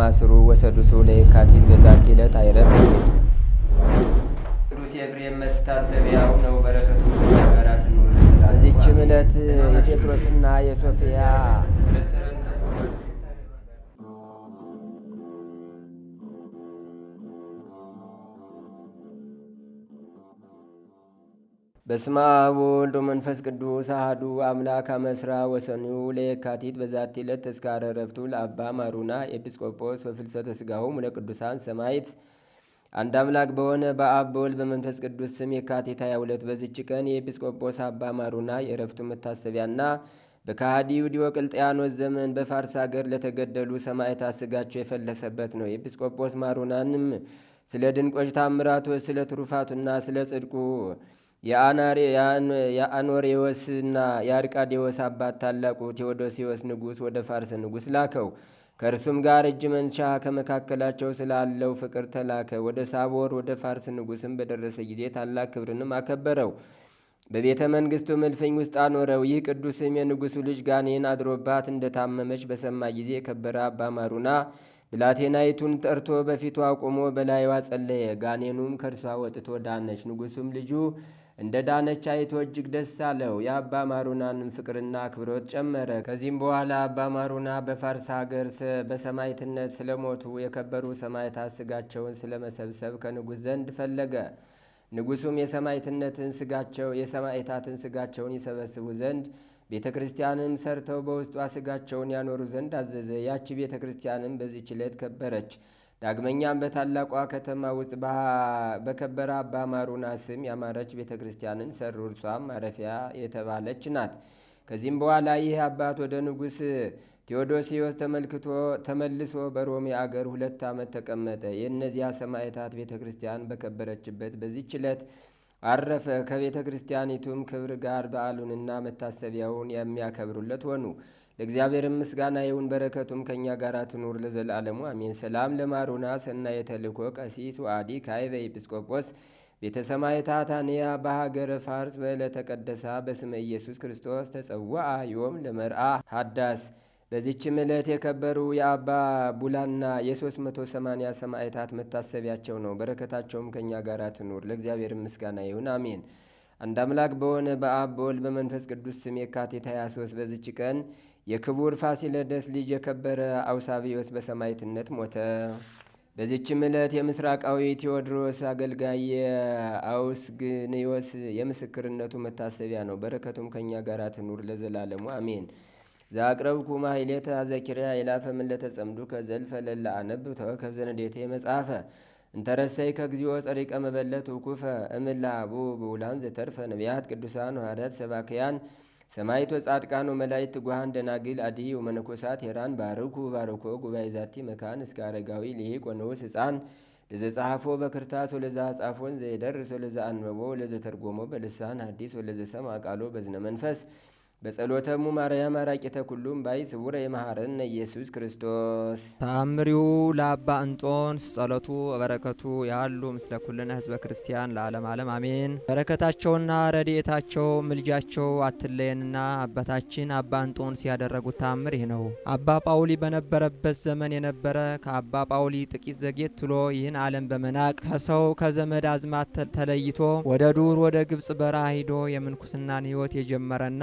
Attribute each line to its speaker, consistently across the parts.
Speaker 1: ማስሩ ወሰዱሱ ለየካቲት በዛቲ ዕለት አይረፍ። ቅዱስ ኤፍሬም መታሰቢያው ነው። በረከቱ ጋራት ነው። በዚህችም ዕለት የጴጥሮስና የሶፊያ በስመ አብ ወወልድ ወመንፈስ ቅዱስ አሐዱ አምላክ አመስራ ወሰኒው ለየካቲት በዛቲ ዕለት ተዝካረ ዕረፍቱ ለአባ ማሩና ኤጲስቆጶስ ወፍልሰተ ሥጋሆሙ ለቅዱሳን ሰማዕት። አንድ አምላክ በሆነ በአብ በወልድ በመንፈስ ቅዱስ ስም የካቲት 22 በዚች ቀን የኤጲስቆጶስ አባ ማሩና የዕረፍቱ መታሰቢያና በከሃዲው ዲዮቅልጥያኖስ ዘመን በፋርስ አገር ለተገደሉ ሰማዕታት ሥጋቸው የፈለሰበት ነው። የኤጲስቆጶስ ማሩናንም ስለ ድንቆች ታምራቶች፣ ስለ ትሩፋቱና ስለ ጽድቁ የአኖሬዎስና የአርቃዴዎስ አባት ታላቁ ቴዎዶሲዎስ ንጉሥ ወደ ፋርስ ንጉሥ ላከው። ከእርሱም ጋር እጅ መንሻ ከመካከላቸው ስላለው ፍቅር ተላከ። ወደ ሳቦር ወደ ፋርስ ንጉሥም በደረሰ ጊዜ ታላቅ ክብርንም አከበረው። በቤተ መንግሥቱ እልፍኝ ውስጥ አኖረው። ይህ ቅዱስም የንጉሡ ልጅ ጋኔን አድሮባት እንደታመመች በሰማ ጊዜ የከበረ አባ ማሩና ብላቴናይቱን ጠርቶ በፊቱ አቁሞ በላይዋ ጸለየ። ጋኔኑም ከእርሷ ወጥቶ ዳነች። ንጉሡም ልጁ እንደ ዳነች አይቶ እጅግ ደስ አለው። የአባ ማሩናንም ፍቅርና አክብሮት ጨመረ። ከዚህም በኋላ አባ ማሩና በፋርስ ሀገር በሰማዕትነት ስለሞቱ የከበሩ ሰማዕታት ሥጋቸውን ስለመሰብሰብ ከንጉሥ ዘንድ ፈለገ። ንጉሡም የሰማዕታትን ሥጋቸውን ይሰበስቡ ዘንድ ቤተ ክርስቲያንም ሰርተው በውስጧ ሥጋቸውን ያኖሩ ዘንድ አዘዘ። ያቺ ቤተ ክርስቲያንም በዚህች ዕለት ከበረች። ዳግመኛም በታላቋ ከተማ ውስጥ በከበረ አባ ማሩና ስም ያማረች ቤተ ክርስቲያንን ሰሩ። እርሷም ማረፊያ የተባለች ናት። ከዚህም በኋላ ይህ አባት ወደ ንጉሥ ቴዎዶሲዎስ ተመልሶ በሮሜ አገር 2 ዓመት ተቀመጠ። የእነዚያ ሰማዕታት ቤተ ክርስቲያን በከበረችበት በዚህች ዕለት አረፈ። ከቤተ ክርስቲያኒቱም ክብር ጋር በዓሉንና መታሰቢያውን የሚያከብሩለት ሆኑ። ለእግዚአብሔርም ምስጋና ይሁን፣ በረከቱም ከእኛ ጋር ትኑር ለዘላለሙ አሜን። ሰላም ለማሩና ሰናየ ተልእኮ ቀሲስ ወአዲ ካዕበ ኤጲስቆጶስ ቤተ ሰማዕታት አንያ በሀገረ ፋርስ በዕለተ ቀደሳ በስመ ኢየሱስ ክርስቶስ ተጸውዐ ዮም ለመርአ ሀዳስ። በዚችም ዕለት የከበሩ የአባ ቡላና የ380 ሰማዕታት መታሰቢያቸው ነው። በረከታቸውም ከእኛ ጋር ትኑር ለእግዚአብሔር ምስጋና ይሁን አሜን። አንድ አምላክ በሆነ በአብ በወልድ በመንፈስ ቅዱስ ስም የካቲት 23 በዚች ቀን የክቡር ፋሲለደስ ልጅ የከበረ አውሳቢዮስ በሰማዕትነት ሞተ። በዚችም ዕለት የምስራቃዊ ቴዎድሮስ አገልጋይ የአውስግንዮስ የምስክርነቱ መታሰቢያ ነው። በረከቱም ከእኛ ጋር ትኑር ለዘላለሙ አሜን። ዛቅረብኩ ማሕሌተ አዘኪርያ ይላፈምን ለተጸምዱ ከዘልፈ ለላ አነብ ተወከብ ዘነዴቴ መጽሐፈ እንተረሰይ ከግዚኦ ጸሪቀ መበለት ውኩፈ እምላቡ ብውላን ዘተርፈ ነቢያት ቅዱሳን ሐዋርያት ሰባክያን ሰማዕት ወጻድቃን ወመላእክት ትጉሃን ደናግል አዲ ወመነኮሳት ሄራን ባርኩ ባርኮ ጉባኤ ዛቲ መካን እስከ አረጋዊ ሊቅ ወንዑስ ሕፃን ለዘጸሐፎ በክርታስ ወለዛ ጻፎን ዘይደርስ ወለዛ አንበቦ ወለዘተርጎሞ በልሳን ሐዲስ ወለዘሰምዐ ቃሎ በዝነ መንፈስ በጸሎተሙ ማርያም አራቂተ ኩሉም ባይ ስውረ የመሐረነ ኢየሱስ ክርስቶስ። ተአምሪው ለአባ እንጦንስ ጸሎቱ በረከቱ ያሉ ምስለ ኩልነ ህዝበ ክርስቲያን ለዓለም ዓለም አሜን። በረከታቸውና ረድኤታቸው ምልጃቸው አትለየንና አባታችን አባ እንጦንስ ያደረጉት ተአምር ይህ ነው። አባ ጳውሊ በነበረበት ዘመን የነበረ ከአባ ጳውሊ ጥቂት ዘጌት ብሎ ይህን ዓለም በመናቅ ከሰው ከዘመድ አዝማት ተለይቶ ወደ ዱር ወደ ግብጽ በረሃ ሂዶ የምንኩስናን ሕይወት የጀመረና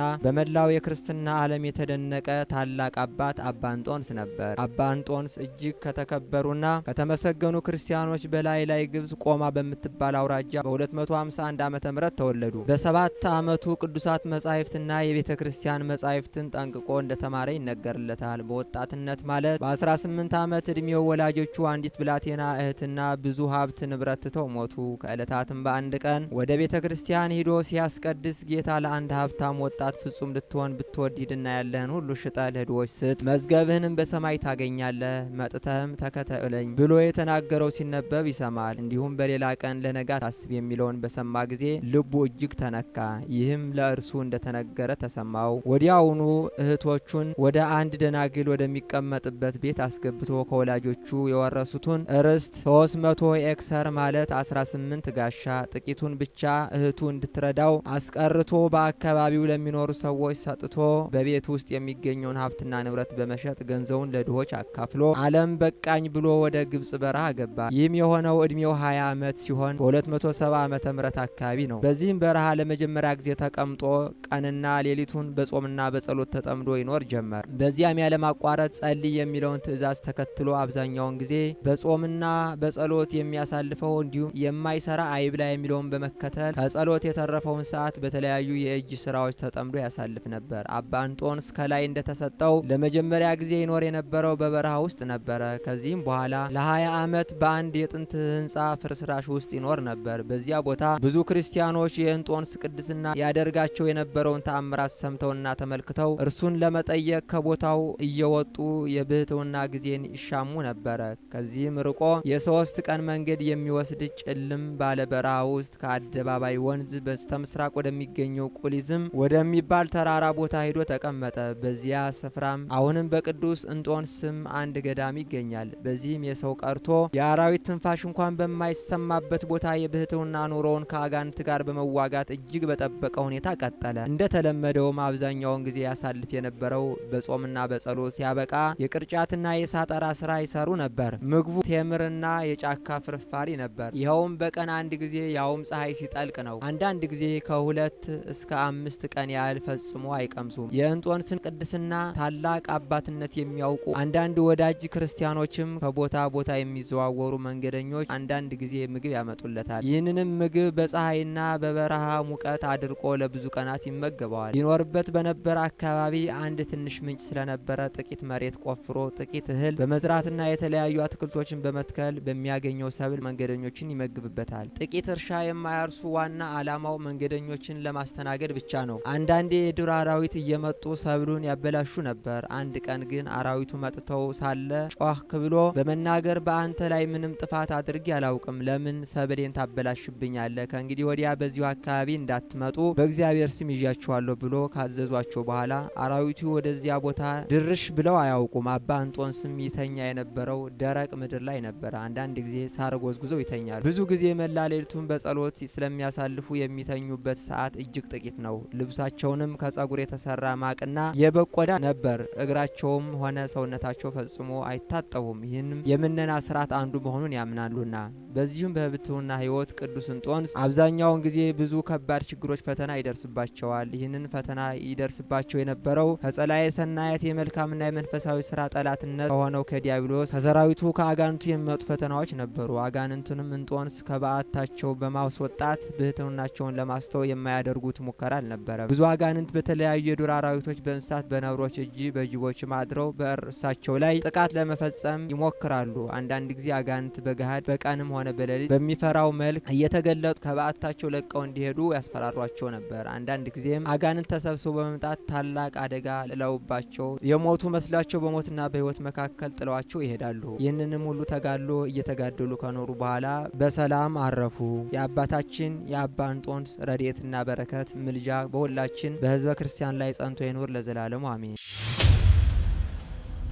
Speaker 1: ላው የክርስትና ዓለም የተደነቀ ታላቅ አባት አባ እንጦንስ ነበር። አባ እንጦንስ እጅግ ከተከበሩና ከተመሰገኑ ክርስቲያኖች በላይ ግብጽ ቆማ በምትባል አውራጃ በ251 ዓመተ ምህረት ተወለዱ። በ7 ዓመቱ ቅዱሳት መጻሕፍትና የቤተ ክርስቲያን መጻሕፍትን ጠንቅቆ እንደተማረ ይነገርለታል። በወጣትነት ማለት በ18 ዓመት ዕድሜው ወላጆቹ አንዲት ብላቴና እህትና ብዙ ሀብት ንብረት ትተው ሞቱ። ከዕለታትም በአንድ ቀን ወደ ቤተ ክርስቲያን ሂዶ ሲያስቀድስ ጌታ ለአንድ ሀብታም ወጣት ፍጹም ልትሆን ብትወድ ሂድና ያለህን ሁሉ ሽጠህ ለድሆች ስጥ፣ መዝገብህንም በሰማይ ታገኛለህ፣ መጥተህም ተከተለኝ ብሎ የተናገረው ሲነበብ ይሰማል። እንዲሁም በሌላ ቀን ለነጋት አስብ የሚለውን በሰማ ጊዜ ልቡ እጅግ ተነካ። ይህም ለእርሱ እንደተነገረ ተሰማው። ወዲያውኑ እህቶቹን ወደ አንድ ደናግል ወደሚቀመጥበት ቤት አስገብቶ ከወላጆቹ የወረሱትን ርስት 300 ኤክሰር ማለት 18 ጋሻ ጥቂቱን ብቻ እህቱ እንድትረዳው አስቀርቶ በአካባቢው ለሚኖሩ ሰዎች
Speaker 2: ሰዎች ሰጥቶ በቤት ውስጥ የሚገኘውን ሀብትና ንብረት በመሸጥ ገንዘቡን ለድሆች አካፍሎ ዓለም በቃኝ ብሎ ወደ ግብጽ በረሃ ገባ። ይህም የሆነው እድሜው 20 ዓመት ሲሆን በ270 ዓመተ ምህረት አካባቢ ነው። በዚህም በረሃ ለመጀመሪያ ጊዜ ተቀምጦ ቀንና ሌሊቱን በጾምና በጸሎት ተጠምዶ ይኖር ጀመር። በዚያም ያለማቋረጥ ጸልይ የሚለውን ትእዛዝ ተከትሎ አብዛኛውን ጊዜ በጾምና በጸሎት የሚያሳልፈው እንዲሁም የማይሰራ አይብላ የሚለውን በመከተል ከጸሎት የተረፈውን ሰዓት በተለያዩ የእጅ ስራዎች ተጠምዶ ያሳልፍ ነበር። አባ እንጦንስ ከላይ እንደተሰጠው ለመጀመሪያ ጊዜ ይኖር የነበረው በበረሃ ውስጥ ነበረ። ከዚህም በኋላ ለ20 ዓመት በአንድ የጥንት ህንፃ ፍርስራሽ ውስጥ ይኖር ነበር። በዚያ ቦታ ብዙ ክርስቲያኖች የእንጦንስ ቅድስና ያደርጋቸው የነበረውን ተአምራት ሰምተውና ተመልክተው እርሱን ለመጠየቅ ከቦታው እየወጡ የብህትውና ጊዜን ይሻሙ ነበረ። ከዚህም ርቆ የ3 ቀን መንገድ የሚወስድ ጭልም ባለ በረሃ ውስጥ ከአደባባይ ወንዝ በስተምስራቅ ወደሚገኘው ቁሊዝም ወደሚባል ተራራ ቦታ ሄዶ ተቀመጠ። በዚያ ስፍራም አሁንም በቅዱስ እንጦንስ ስም አንድ ገዳም ይገኛል። በዚህም የሰው ቀርቶ የአራዊት ትንፋሽ እንኳን በማይሰማበት ቦታ የብህትውና ኑሮውን ከአጋንንት ጋር በመዋጋት እጅግ በጠበቀ ሁኔታ ቀጠለ። እንደተለመደውም አብዛኛውን ጊዜ ያሳልፍ የነበረው በጾምና በጸሎት ሲያበቃ የቅርጫትና የሳጠራ ስራ ይሰሩ ነበር። ምግቡ ቴምርና የጫካ ፍርፋሪ ነበር። ይኸውም በቀን አንድ ጊዜ ያውም ፀሐይ ሲጠልቅ ነው። አንዳንድ ጊዜ ከ2 እስከ 5 ቀን ያህል ፈጽሞ አይቀምሱም። የእንጦንስን ቅድስና ታላቅ አባትነት የሚያውቁ አንዳንድ ወዳጅ ክርስቲያኖችም ከቦታ ቦታ የሚዘዋወሩ መንገደኞች አንዳንድ ጊዜ ምግብ ያመጡለታል። ይህንንም ምግብ በፀሐይና በበረሃ ሙቀት አድርቆ ለብዙ ቀናት ይመገበዋል። ይኖርበት በነበረ አካባቢ አንድ ትንሽ ምንጭ ስለነበረ ጥቂት መሬት ቆፍሮ ጥቂት እህል በመዝራትና የተለያዩ አትክልቶችን በመትከል በሚያገኘው ሰብል መንገደኞችን ይመግብበታል። ጥቂት እርሻ የማያርሱ ዋና ዓላማው መንገደኞችን ለማስተናገድ ብቻ ነው። አንዳንዴ የዱር አራዊት እየመጡ ሰብሉን ያበላሹ ነበር። አንድ ቀን ግን አራዊቱ መጥተው ሳለ ጮህ ብሎ በመናገር በአንተ ላይ ምንም ጥፋት አድርጌ አላውቅም፣ ለምን ሰብሌን ታበላሽብኛለህ? ከእንግዲህ ወዲያ በዚሁ አካባቢ እንዳትመጡ በእግዚአብሔር ስም ይዣችኋለሁ ብሎ ካዘዟቸው በኋላ አራዊቱ ወደዚያ ቦታ ድርሽ ብለው አያውቁም። አባ እንጦንስም ይተኛ የነበረው ደረቅ ምድር ላይ ነበረ። አንዳንድ ጊዜ ሳር ጎዝጉዘው ይተኛሉ። ብዙ ጊዜ መላ ሌሊቱን በጸሎት ስለሚያሳልፉ የሚተኙበት ሰዓት እጅግ ጥቂት ነው። ልብሳቸውንም ከጸጉር የተሰራ ማቅና የበግ ቆዳ ነበር። እግራቸውም ሆነ ሰውነታቸው ፈጽሞ አይታጠቡም። ይህንም የምነና ስርዓት አንዱ መሆኑን ያምናሉና። በዚሁም በብሕትውና ሕይወት ቅዱስ እንጦንስ አብዛኛውን ጊዜ ብዙ ከባድ ችግሮች፣ ፈተና ይደርስባቸዋል። ይህንን ፈተና ይደርስባቸው የነበረው ከጸላኤ ሰናያት የመልካምና የመንፈሳዊ ስራ ጠላትነት ከሆነው ከዲያብሎስ ከሰራዊቱ ከአጋንንቱ የሚመጡ ፈተናዎች ነበሩ። አጋንንቱንም እንጦንስ ከበዓታቸው በማስወጣት ብሕትውናቸውን ለማስተው የማያደርጉት ሙከራ አልነበረም። ብዙ አጋንንት በተለያዩ የዱር አራዊቶች፣ በእንስሳት፣ በነብሮች እጅ በጅቦችም አድረው በእርሳቸው ላይ ጥቃት ለመፈጸም ይሞክራሉ። አንዳንድ ጊዜ አጋንንት በገሃድ በቀንም ሆነ በሌሊት በሚፈራው መልክ እየተገለጡ ከበዓታቸው ለቀው እንዲሄዱ ያስፈራሯቸው ነበር። አንዳንድ ጊዜም አጋንንት ተሰብስበው በመምጣት ታላቅ አደጋ ጥለውባቸው የሞቱ መስላቸው በሞትና በሕይወት መካከል ጥለዋቸው ይሄዳሉ። ይህንንም ሁሉ ተጋድሎ እየተጋደሉ ከኖሩ በኋላ በሰላም አረፉ። የአባታችን የአባ እንጦንስ ረድኤትና በረከት ምልጃ በሁላችን በሕዝበ ክርስቲያን ላይ ጸንቶ ይኑር ለዘላለሙ አሜን።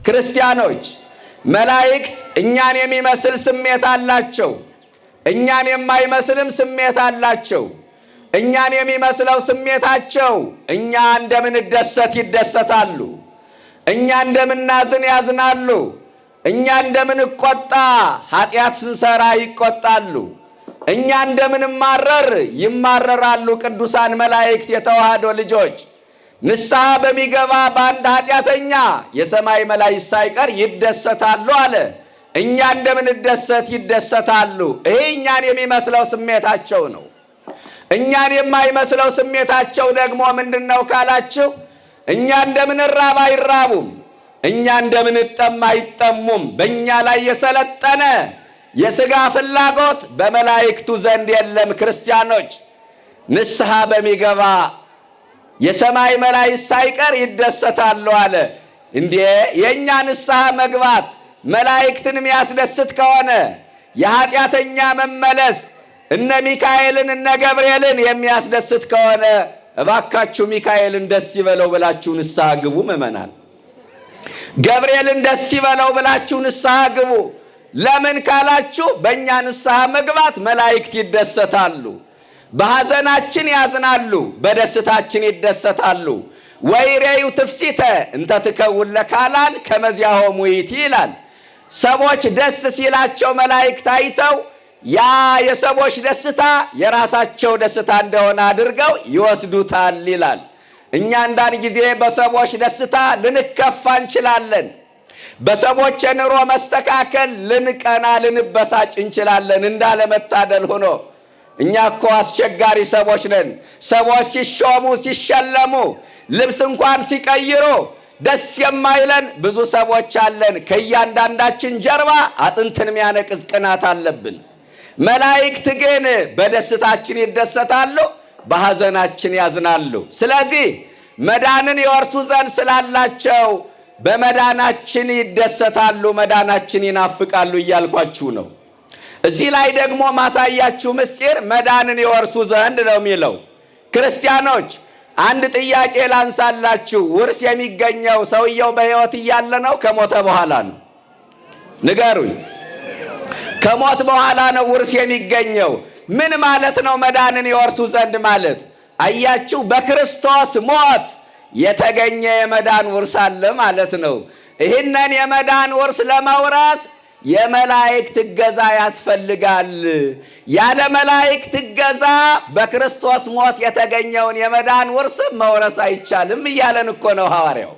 Speaker 3: ክርስቲያኖች፣ መላእክት እኛን የሚመስል ስሜት አላቸው፣ እኛን የማይመስልም ስሜት አላቸው። እኛን የሚመስለው ስሜታቸው እኛ እንደምንደሰት ይደሰታሉ፣ እኛ እንደምናዝን ያዝናሉ፣ እኛ እንደምንቆጣ ኃጢአት ስንሰራ ይቆጣሉ፣ እኛ እንደምንማረር ይማረራሉ። ቅዱሳን መላእክት የተዋህዶ ልጆች ንስሐ በሚገባ በአንድ ኃጢአተኛ የሰማይ መላእክት ሳይቀር ይደሰታሉ አለ። እኛ እንደምንደሰት ይደሰታሉ። ይሄ እኛን የሚመስለው ስሜታቸው ነው። እኛን የማይመስለው ስሜታቸው ደግሞ ምንድነው ካላችሁ፣ እኛ እንደምንራብ አይራቡም፣ እኛ እንደምንጠማ አይጠሙም። በእኛ ላይ የሰለጠነ የሥጋ ፍላጎት በመላእክቱ ዘንድ የለም። ክርስቲያኖች፣ ንስሐ በሚገባ የሰማይ መላእክት ሳይቀር ይደሰታሉ አለ። እንዴ የእኛ ንስሐ መግባት መላእክትን የሚያስደስት ከሆነ የኃጢአተኛ መመለስ እነ ሚካኤልን እነ ገብርኤልን የሚያስደስት ከሆነ እባካችሁ ሚካኤልን ደስ ይበለው ብላችሁ ንስሐ ግቡ። ምእመናን፣ ገብርኤልን ደስ ይበለው ብላችሁ ንስሐ ግቡ። ለምን ካላችሁ በእኛ ንስሐ መግባት መላእክት ይደሰታሉ። በሐዘናችን ያዝናሉ፣ በደስታችን ይደሰታሉ። ወይሬዩ ትፍሲተ እንተ ትከውን ለካላን ከመዚያሆሙ ይእቲ ይላል። ሰዎች ደስ ሲላቸው መላእክት አይተው ያ የሰዎች ደስታ የራሳቸው ደስታ እንደሆነ አድርገው ይወስዱታል ይላል። እኛ አንዳንድ ጊዜ በሰዎች ደስታ ልንከፋ እንችላለን። በሰዎች የኑሮ መስተካከል ልንቀና ልንበሳጭ እንችላለን። እንዳለመታደል ሆኖ እኛ እኮ አስቸጋሪ ሰዎች ነን። ሰዎች ሲሾሙ ሲሸለሙ፣ ልብስ እንኳን ሲቀይሩ ደስ የማይለን ብዙ ሰዎች አለን። ከእያንዳንዳችን ጀርባ አጥንትን የሚያነቅዝ ቅናት አለብን። መላእክት ግን በደስታችን ይደሰታሉ፣ በሐዘናችን ያዝናሉ። ስለዚህ መዳንን ይወርሱ ዘንድ ስላላቸው በመዳናችን ይደሰታሉ፣ መዳናችን ይናፍቃሉ እያልኳችሁ ነው። እዚህ ላይ ደግሞ ማሳያችሁ ምስጢር መዳንን ይወርሱ ዘንድ ነው የሚለው። ክርስቲያኖች አንድ ጥያቄ ላንሳላችሁ። ውርስ የሚገኘው ሰውየው በሕይወት እያለ ነው ከሞተ በኋላ ነው? ንገሩኝ። ከሞት በኋላ ነው ውርስ የሚገኘው። ምን ማለት ነው መዳንን ይወርሱ ዘንድ ማለት? አያችሁ፣ በክርስቶስ ሞት የተገኘ የመዳን ውርስ አለ ማለት ነው። ይህንን የመዳን ውርስ ለመውረስ የመላእክት እገዛ ያስፈልጋል። ያለ መላእክት እገዛ በክርስቶስ ሞት የተገኘውን የመዳን ውርስ መውረስ አይቻልም እያለን እኮ ነው ሐዋርያው።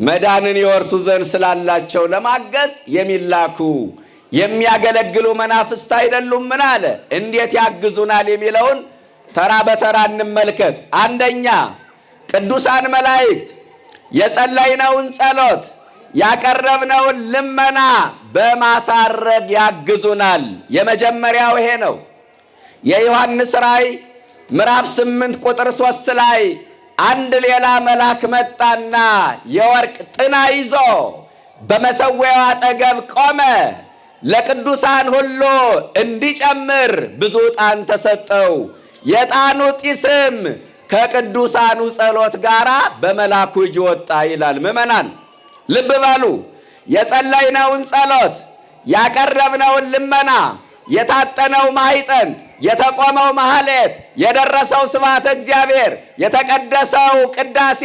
Speaker 3: መዳንን ይወርሱ ዘንድ ስላላቸው ለማገዝ የሚላኩ የሚያገለግሉ መናፍስት አይደሉም? ምን አለ? እንዴት ያግዙናል የሚለውን ተራ በተራ እንመልከት። አንደኛ ቅዱሳን መላእክት የጸለይነውን ጸሎት ያቀረብነውን ልመና በማሳረግ ያግዙናል። የመጀመሪያው ይሄ ነው። የዮሐንስ ራእይ ምዕራፍ 8 ቁጥር 3 ላይ አንድ ሌላ መልአክ መጣና የወርቅ ጥና ይዞ በመሠዊያው አጠገብ ቆመ። ለቅዱሳን ሁሉ እንዲጨምር ብዙ ዕጣን ተሰጠው። የዕጣኑ ጢስም ከቅዱሳኑ ጸሎት ጋር በመልአኩ እጅ ወጣ ይላል። ምእመናን ልብ በሉ። የጸለይነውን ጸሎት፣ ያቀረብነውን ልመና፣ የታጠነው ማኅጠንት፣ የተቆመው ማኅሌት፣ የደረሰው ስብሐተ እግዚአብሔር፣ የተቀደሰው ቅዳሴ፣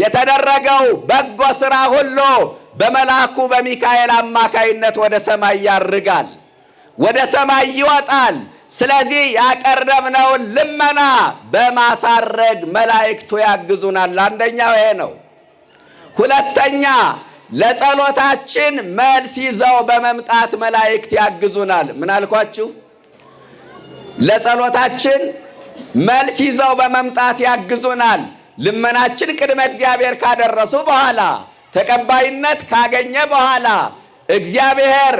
Speaker 3: የተደረገው በጎ ሥራ ሁሉ በመልአኩ በሚካኤል አማካይነት ወደ ሰማይ ያርጋል፣ ወደ ሰማይ ይወጣል። ስለዚህ ያቀረብነውን ልመና በማሳረግ መላእክቱ ያግዙናል። አንደኛው ይሄ ነው። ሁለተኛ ለጸሎታችን መልስ ይዘው በመምጣት መላእክት ያግዙናል። ምን አልኳችሁ? ለጸሎታችን መልስ ይዘው በመምጣት ያግዙናል። ልመናችን ቅድመ እግዚአብሔር ካደረሱ በኋላ ተቀባይነት ካገኘ በኋላ እግዚአብሔር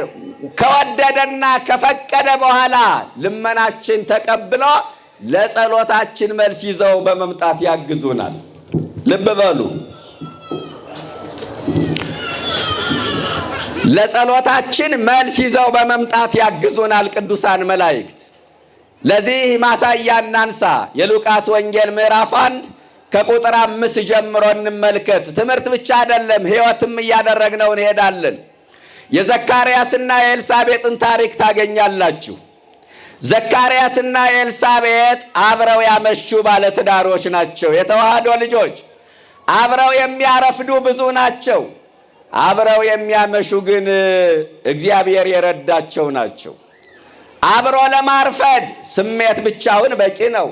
Speaker 3: ከወደደና ከፈቀደ በኋላ ልመናችን ተቀብሎ ለጸሎታችን መልስ ይዘው በመምጣት ያግዙናል። ልብ በሉ። ለጸሎታችን መልስ ይዘው በመምጣት ያግዙናል ቅዱሳን መላእክት። ለዚህ ማሳያ እናንሳ። የሉቃስ ወንጌል ምዕራፍ 1 ከቁጥር 5 ጀምሮ እንመልከት። ትምህርት ብቻ አይደለም፣ ሕይወትም እያደረግነው እንሄዳለን። የዘካርያስና የኤልሳቤጥን ታሪክ ታገኛላችሁ። ዘካርያስና ኤልሳቤጥ አብረው ያመሹ ባለትዳሮች ናቸው። የተዋህዶ ልጆች አብረው የሚያረፍዱ ብዙ ናቸው። አብረው የሚያመሹ ግን እግዚአብሔር የረዳቸው ናቸው። አብሮ ለማርፈድ ስሜት ብቻውን በቂ ነው።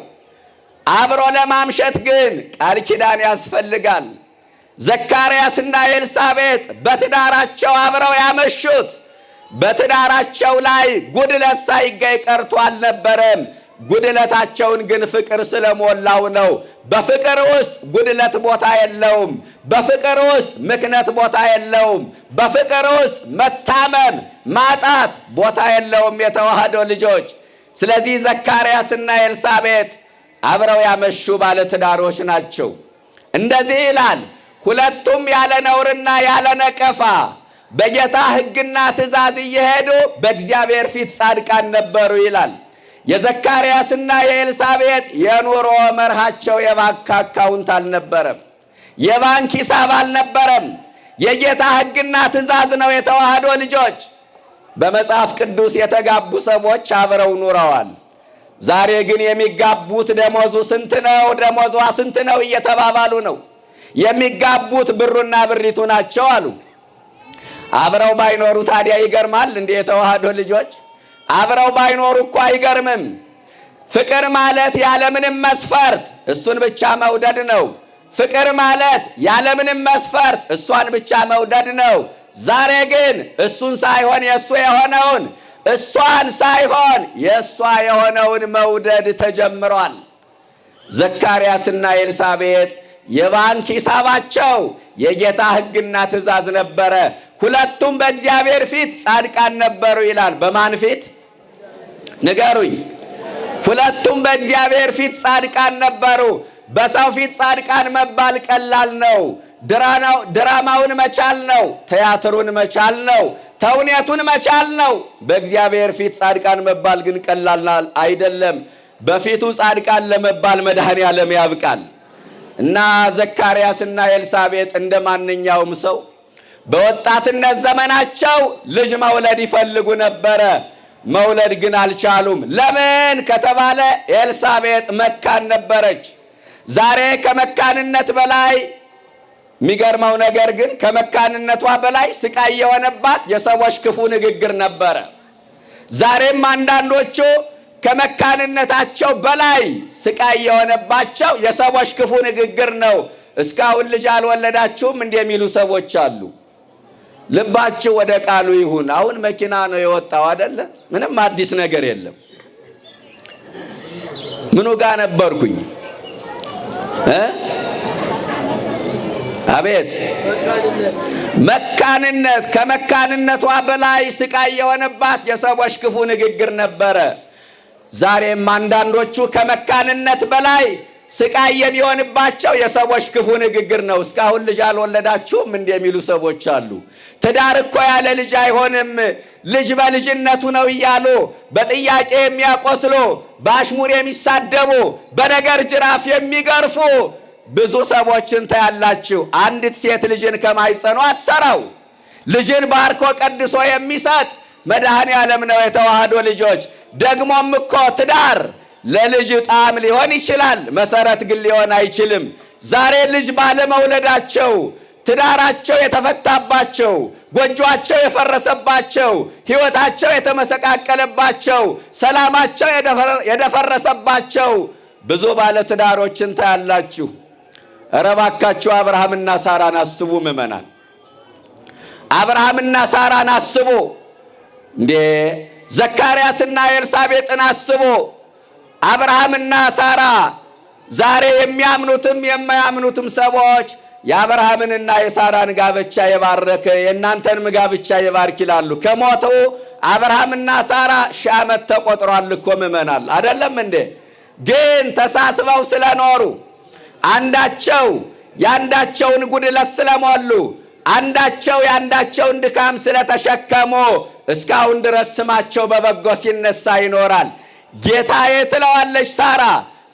Speaker 3: አብሮ ለማምሸት ግን ቃል ኪዳን ያስፈልጋል። ዘካርያስና ኤልሳቤጥ በትዳራቸው አብረው ያመሹት በትዳራቸው ላይ ጉድለት ሳይገኝ ቀርቶ አልነበረም። ጉድለታቸውን ግን ፍቅር ስለሞላው ነው። በፍቅር ውስጥ ጉድለት ቦታ የለውም። በፍቅር ውስጥ ምክንያት ቦታ የለውም። በፍቅር ውስጥ መታመም ማጣት ቦታ የለውም። የተዋህዶ ልጆች፣ ስለዚህ ዘካርያስና ኤልሳቤጥ አብረው ያመሹ ባለትዳሮች ናቸው። እንደዚህ ይላል፣ ሁለቱም ያለ ነውርና ያለ ነቀፋ በጌታ ሕግና ትእዛዝ እየሄዱ በእግዚአብሔር ፊት ጻድቃን ነበሩ ይላል። የዘካርያስና የኤልሳቤጥ የኑሮ መርሃቸው የባንክ አካውንት አልነበረም፣ የባንክ ሂሳብ አልነበረም። የጌታ ሕግና ትእዛዝ ነው። የተዋህዶ ልጆች፣ በመጽሐፍ ቅዱስ የተጋቡ ሰዎች አብረው ኑረዋል። ዛሬ ግን የሚጋቡት ደሞዙ ስንት ነው፣ ደሞዟ ስንት ነው እየተባባሉ ነው። የሚጋቡት ብሩና ብሪቱ ናቸው አሉ። አብረው ባይኖሩ ታዲያ ይገርማል እንዴ? የተዋህዶ ልጆች አብረው ባይኖሩ እኮ አይገርምም። ፍቅር ማለት ያለምንም መስፈርት እሱን ብቻ መውደድ ነው። ፍቅር ማለት ያለምንም መስፈርት እሷን ብቻ መውደድ ነው። ዛሬ ግን እሱን ሳይሆን የእሱ የሆነውን፣ እሷን ሳይሆን የእሷ የሆነውን መውደድ ተጀምሯል። ዘካርያስና ኤልሳቤጥ የባንክ ሂሳባቸው የጌታ ሕግና ትእዛዝ ነበረ። ሁለቱም በእግዚአብሔር ፊት ጻድቃን ነበሩ ይላል። በማን ፊት ንገሩኝ? ሁለቱም በእግዚአብሔር ፊት ጻድቃን ነበሩ። በሰው ፊት ጻድቃን መባል ቀላል ነው። ድራማውን መቻል ነው። ቲያትሩን መቻል ነው። ተውኔቱን መቻል ነው። በእግዚአብሔር ፊት ጻድቃን መባል ግን ቀላል አይደለም። በፊቱ ጻድቃን ለመባል መድኃኔዓለም ያብቃል። እና ዘካርያስና ኤልሳቤጥ እንደ ማንኛውም ሰው በወጣትነት ዘመናቸው ልጅ መውለድ ይፈልጉ ነበረ። መውለድ ግን አልቻሉም። ለምን ከተባለ ኤልሳቤጥ መካን ነበረች። ዛሬ ከመካንነት በላይ የሚገርመው ነገር ግን ከመካንነቷ በላይ ስቃይ የሆነባት የሰዎች ክፉ ንግግር ነበረ። ዛሬም አንዳንዶቹ ከመካንነታቸው በላይ ስቃይ የሆነባቸው የሰዎች ክፉ ንግግር ነው። እስካሁን ልጅ አልወለዳችሁም እንደሚሉ ሰዎች አሉ። ልባችሁ ወደ ቃሉ ይሁን። አሁን መኪና ነው የወጣው አይደለ? ምንም አዲስ ነገር የለም። ምኑ ጋር ነበርኩኝ? አቤት መካንነት። ከመካንነቷ በላይ ስቃይ የሆነባት የሰዎች ክፉ ንግግር ነበረ። ዛሬም አንዳንዶቹ ከመካንነት በላይ ስቃይ የሚሆንባቸው የሰዎች ክፉ ንግግር ነው። እስካሁን ልጅ አልወለዳችሁም እንደሚሉ ሰዎች አሉ። ትዳር እኮ ያለ ልጅ አይሆንም፣ ልጅ በልጅነቱ ነው እያሉ በጥያቄ የሚያቆስሉ፣ በአሽሙር የሚሳደቡ፣ በነገር ጅራፍ የሚገርፉ ብዙ ሰዎችን ታያላችሁ። አንዲት ሴት ልጅን ከማይጸኗ አትሰራው። ልጅን ባርኮ ቀድሶ የሚሰጥ መድኃኔዓለም ነው። የተዋህዶ ልጆች ደግሞም እኮ ትዳር ለልጅ ጣዕም ሊሆን ይችላል፣ መሰረት ግን ሊሆን አይችልም። ዛሬ ልጅ ባለመውለዳቸው ትዳራቸው የተፈታባቸው፣ ጎጆአቸው የፈረሰባቸው፣ ሕይወታቸው የተመሰቃቀለባቸው፣ ሰላማቸው የደፈረሰባቸው ብዙ ባለትዳሮችን ታያላችሁ። ኧረ እባካችሁ አብርሃምና ሳራን አስቡ ምእመናን፣ አብርሃምና ሳራን አስቡ እንዴ! ዘካርያስና ኤልሳቤጥን አስቡ። አብርሃምና ሳራ ዛሬ የሚያምኑትም የማያምኑትም ሰዎች የአብርሃምንና የሳራን ጋብቻ የባረከ የእናንተንም ጋብቻ ይባርክ ይላሉ። ከሞቱ አብርሃምና ሳራ 1000 ዓመት ተቆጥሯል እኮ ምእመናን፣ አይደለም እንዴ? ግን ተሳስበው ስለኖሩ፣ አንዳቸው ያንዳቸውን ጉድለት ስለሞሉ፣ አንዳቸው ያንዳቸውን ድካም ስለተሸከሙ እስካሁን ድረስ ስማቸው በበጎ ሲነሳ ይኖራል። ጌታዬ ትለዋለች ሳራ፣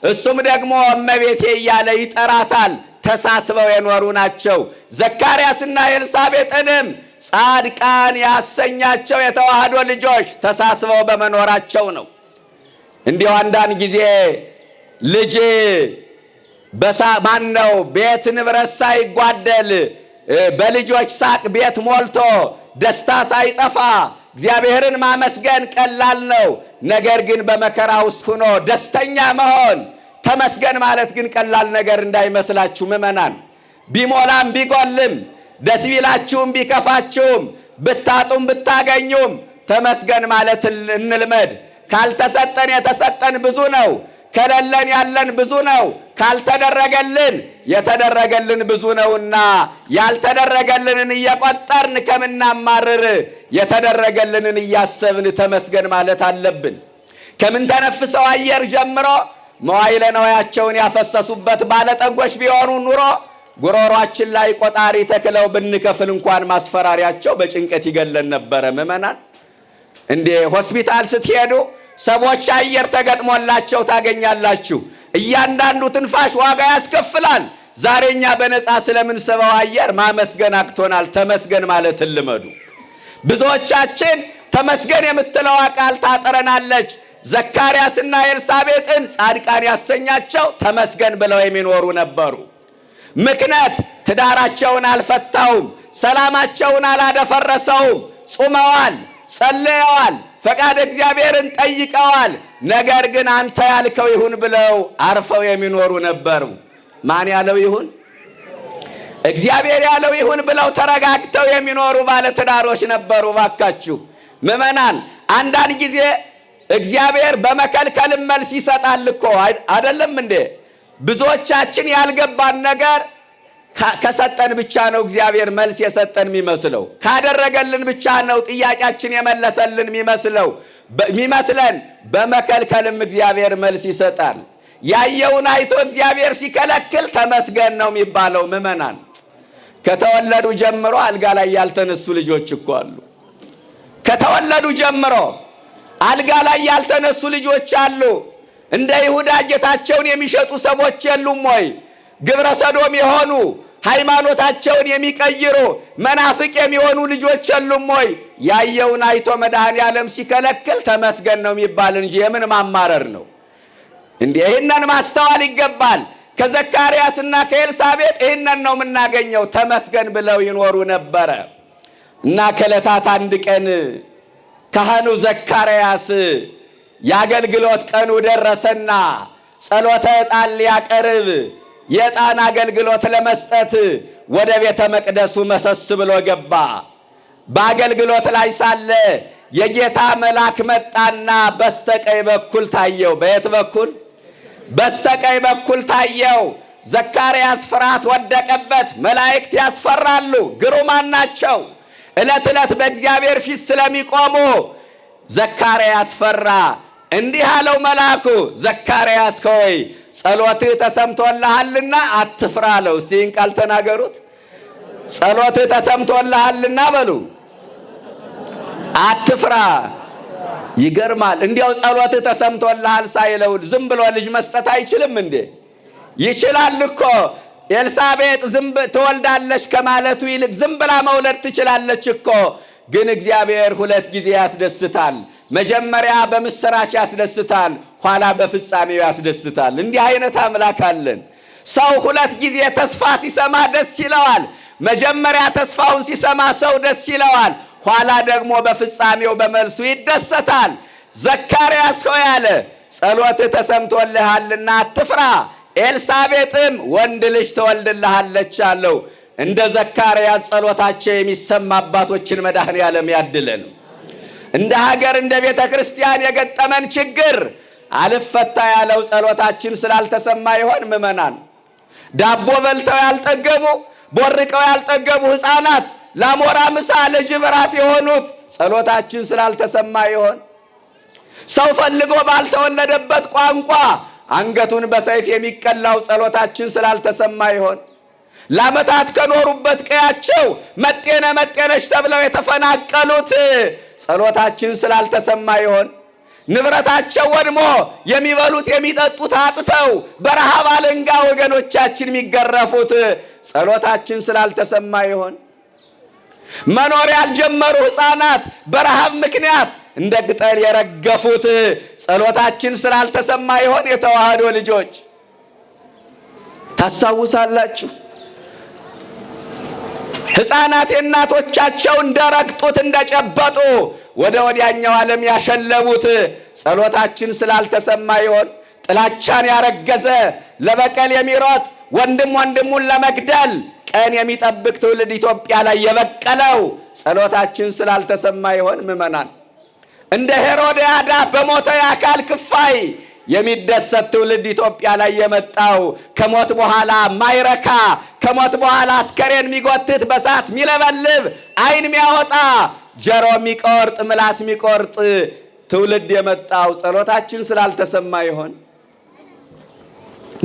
Speaker 3: እሱም ደግሞ እመቤቴ እያለ ይጠራታል። ተሳስበው የኖሩ ናቸው። ዘካርያስና ኤልሳቤጥንም ጻድቃን ያሰኛቸው የተዋህዶ ልጆች ተሳስበው በመኖራቸው ነው። እንዲሁ አንዳንድ ጊዜ ልጅ ማነው ቤት ንብረት ሳይጓደል በልጆች ሳቅ ቤት ሞልቶ ደስታ ሳይጠፋ እግዚአብሔርን ማመስገን ቀላል ነው። ነገር ግን በመከራ ውስጥ ሆኖ ደስተኛ መሆን ተመስገን ማለት ግን ቀላል ነገር እንዳይመስላችሁ ምእመናን። ቢሞላም ቢጎልም፣ ደስ ቢላችሁም ቢከፋችሁም፣ ብታጡም ብታገኙም ተመስገን ማለት እንልመድ። ካልተሰጠን የተሰጠን ብዙ ነው። ከሌለን ያለን ብዙ ነው። ካልተደረገልን የተደረገልን ብዙ ነውና ያልተደረገልንን እየቆጠርን ከምናማርር የተደረገልንን እያሰብን ተመስገን ማለት አለብን። ከምንተነፍሰው አየር ጀምሮ መዋዕለ ንዋያቸውን ያፈሰሱበት ባለጠጎች ቢሆኑ ኑሮ ጉሮሯችን ላይ ቆጣሪ ተክለው ብንከፍል እንኳን ማስፈራሪያቸው በጭንቀት ይገለን ነበረ። ምእመናን እንዴ ሆስፒታል ስትሄዱ ሰዎች አየር ተገጥሞላቸው ታገኛላችሁ። እያንዳንዱ ትንፋሽ ዋጋ ያስከፍላል። ዛሬኛ በነፃ ስለምንስበው አየር ማመስገን አቅቶናል። ተመስገን ማለት ልመዱ። ብዙዎቻችን ተመስገን የምትለዋ ቃል ታጠረናለች። ዘካርያስና ኤልሳቤጥን ጻድቃን ያሰኛቸው ተመስገን ብለው የሚኖሩ ነበሩ። ምክንያት ትዳራቸውን አልፈታውም፣ ሰላማቸውን አላደፈረሰውም። ጾመዋል፣ ጸልየዋል፣ ፈቃድ እግዚአብሔርን ጠይቀዋል። ነገር ግን አንተ ያልከው ይሁን ብለው አርፈው የሚኖሩ ነበሩ። ማን ያለው ይሁን? እግዚአብሔር ያለው ይሁን ብለው ተረጋግተው የሚኖሩ ባለትዳሮች ነበሩ። ባካችሁ ምዕመናን፣ አንዳንድ ጊዜ እግዚአብሔር በመከልከልም መልስ ይሰጣል እኮ አይደለም እንዴ? ብዙዎቻችን ያልገባን ነገር ከሰጠን ብቻ ነው እግዚአብሔር መልስ የሰጠን የሚመስለው። ካደረገልን ብቻ ነው ጥያቄያችን የመለሰልን የሚመስለን። በመከልከልም እግዚአብሔር መልስ ይሰጣል። ያየውን አይቶ እግዚአብሔር ሲከለክል ተመስገን ነው የሚባለው። ምዕመናን፣ ከተወለዱ ጀምሮ አልጋ ላይ ያልተነሱ ልጆች እኮ አሉ። ከተወለዱ ጀምሮ አልጋ ላይ ያልተነሱ ልጆች አሉ። እንደ ይሁዳ ጌታቸውን የሚሸጡ ሰዎች የሉም ወይ? ግብረ ሰዶም የሆኑ ሃይማኖታቸውን የሚቀይሩ መናፍቅ የሚሆኑ ልጆች የሉም ወይ? ያየውን አይቶ መድኃኔዓለም ሲከለክል ተመስገን ነው የሚባል እንጂ የምን ማማረር ነው እንዴ? ይህንን ማስተዋል ይገባል። ከዘካርያስና ከኤልሳቤጥ ይህንን ነው የምናገኘው። ተመስገን ብለው ይኖሩ ነበረ እና ከዕለታት አንድ ቀን ካህኑ ዘካርያስ የአገልግሎት ቀኑ ደረሰና ጸሎተ ዕጣን ሊያቀርብ የዕጣን አገልግሎት ለመስጠት ወደ ቤተ መቅደሱ መሰስ ብሎ ገባ። በአገልግሎት ላይ ሳለ የጌታ መልአክ መጣና በስተቀኝ በኩል ታየው። በየት በኩል? በስተቀኝ በኩል ታየው። ዘካርያስ ፍርሃት ወደቀበት። መላእክት ያስፈራሉ፣ ግሩማን ናቸው። ዕለት ዕለት በእግዚአብሔር ፊት ስለሚቆሙ ዘካርያስ ፈራ። እንዲህ አለው መልአኩ፣ ዘካርያስ ሆይ ጸሎትህ ተሰምቶልሃልና አትፍራ አለው። እስቲ ይህን ቃል ተናገሩት። ጸሎትህ ተሰምቶልሃልና በሉ፣ አትፍራ። ይገርማል። እንዲያው ጸሎትህ ተሰምቶልሃል ሳይለው ዝም ብሎ ልጅ መስጠት አይችልም እንዴ? ይችላል እኮ። ኤልሳቤጥ ትወልዳለች ከማለቱ ይልቅ ዝም ብላ መውለድ ትችላለች እኮ። ግን እግዚአብሔር ሁለት ጊዜ ያስደስታል። መጀመሪያ በምስራች ያስደስታል፣ ኋላ በፍጻሜው ያስደስታል። እንዲህ አይነት አምላክ አለን። ሰው ሁለት ጊዜ ተስፋ ሲሰማ ደስ ይለዋል። መጀመሪያ ተስፋውን ሲሰማ ሰው ደስ ይለዋል፣ ኋላ ደግሞ በፍጻሜው በመልሱ ይደሰታል። ዘካርያስ ሆይ አለ፣ ጸሎትህ ተሰምቶልሃልና አትፍራ፣ ኤልሳቤጥም ወንድ ልጅ ትወልድልሃለች አለው። እንደ ዘካርያስ ጸሎታቸው የሚሰማ አባቶችን መድኃኔዓለም ያድለን። እንደ ሀገር እንደ ቤተ ክርስቲያን የገጠመን ችግር አልፈታ ያለው ጸሎታችን ስላልተሰማ ይሆን? ምዕመናን፣ ዳቦ በልተው ያልጠገቡ ቦርቀው ያልጠገቡ ሕፃናት ለአሞራ ምሳ ለጅብ ራት የሆኑት ጸሎታችን ስላልተሰማ ይሆን? ሰው ፈልጎ ባልተወለደበት ቋንቋ አንገቱን በሰይፍ የሚቀላው ጸሎታችን ስላልተሰማ ይሆን? ለዓመታት ከኖሩበት ቀያቸው መጤነ መጤነች ተብለው የተፈናቀሉት ጸሎታችን ስላልተሰማ ይሆን? ንብረታቸው ወድሞ የሚበሉት የሚጠጡት አጥተው በረሃብ አለንጋ ወገኖቻችን የሚገረፉት ጸሎታችን ስላልተሰማ ይሆን? መኖር ያልጀመሩ ሕፃናት በረሃብ ምክንያት እንደ ቅጠል የረገፉት ጸሎታችን ስላልተሰማ ይሆን? የተዋህዶ ልጆች ታስታውሳላችሁ? ሕፃናት የእናቶቻቸው እንደረግጡት እንደጨበጡ ወደ ወዲያኛው ዓለም ያሸለቡት ጸሎታችን ስላልተሰማ ይሆን? ጥላቻን ያረገዘ ለበቀል የሚሮጥ ወንድም ወንድሙን ለመግደል ቀን የሚጠብቅ ትውልድ ኢትዮጵያ ላይ የበቀለው ጸሎታችን ስላልተሰማ ይሆን? ምዕመናን፣ እንደ ሄሮድያዳ በሞተ የአካል ክፋይ የሚደሰት ትውልድ ኢትዮጵያ ላይ የመጣው ከሞት በኋላ ማይረካ ከሞት በኋላ አስከሬን የሚጎትት በሳት የሚለበልብ ዓይን የሚያወጣ ጆሮ የሚቆርጥ ምላስ የሚቆርጥ ትውልድ የመጣው ጸሎታችን ስላልተሰማ ይሆን?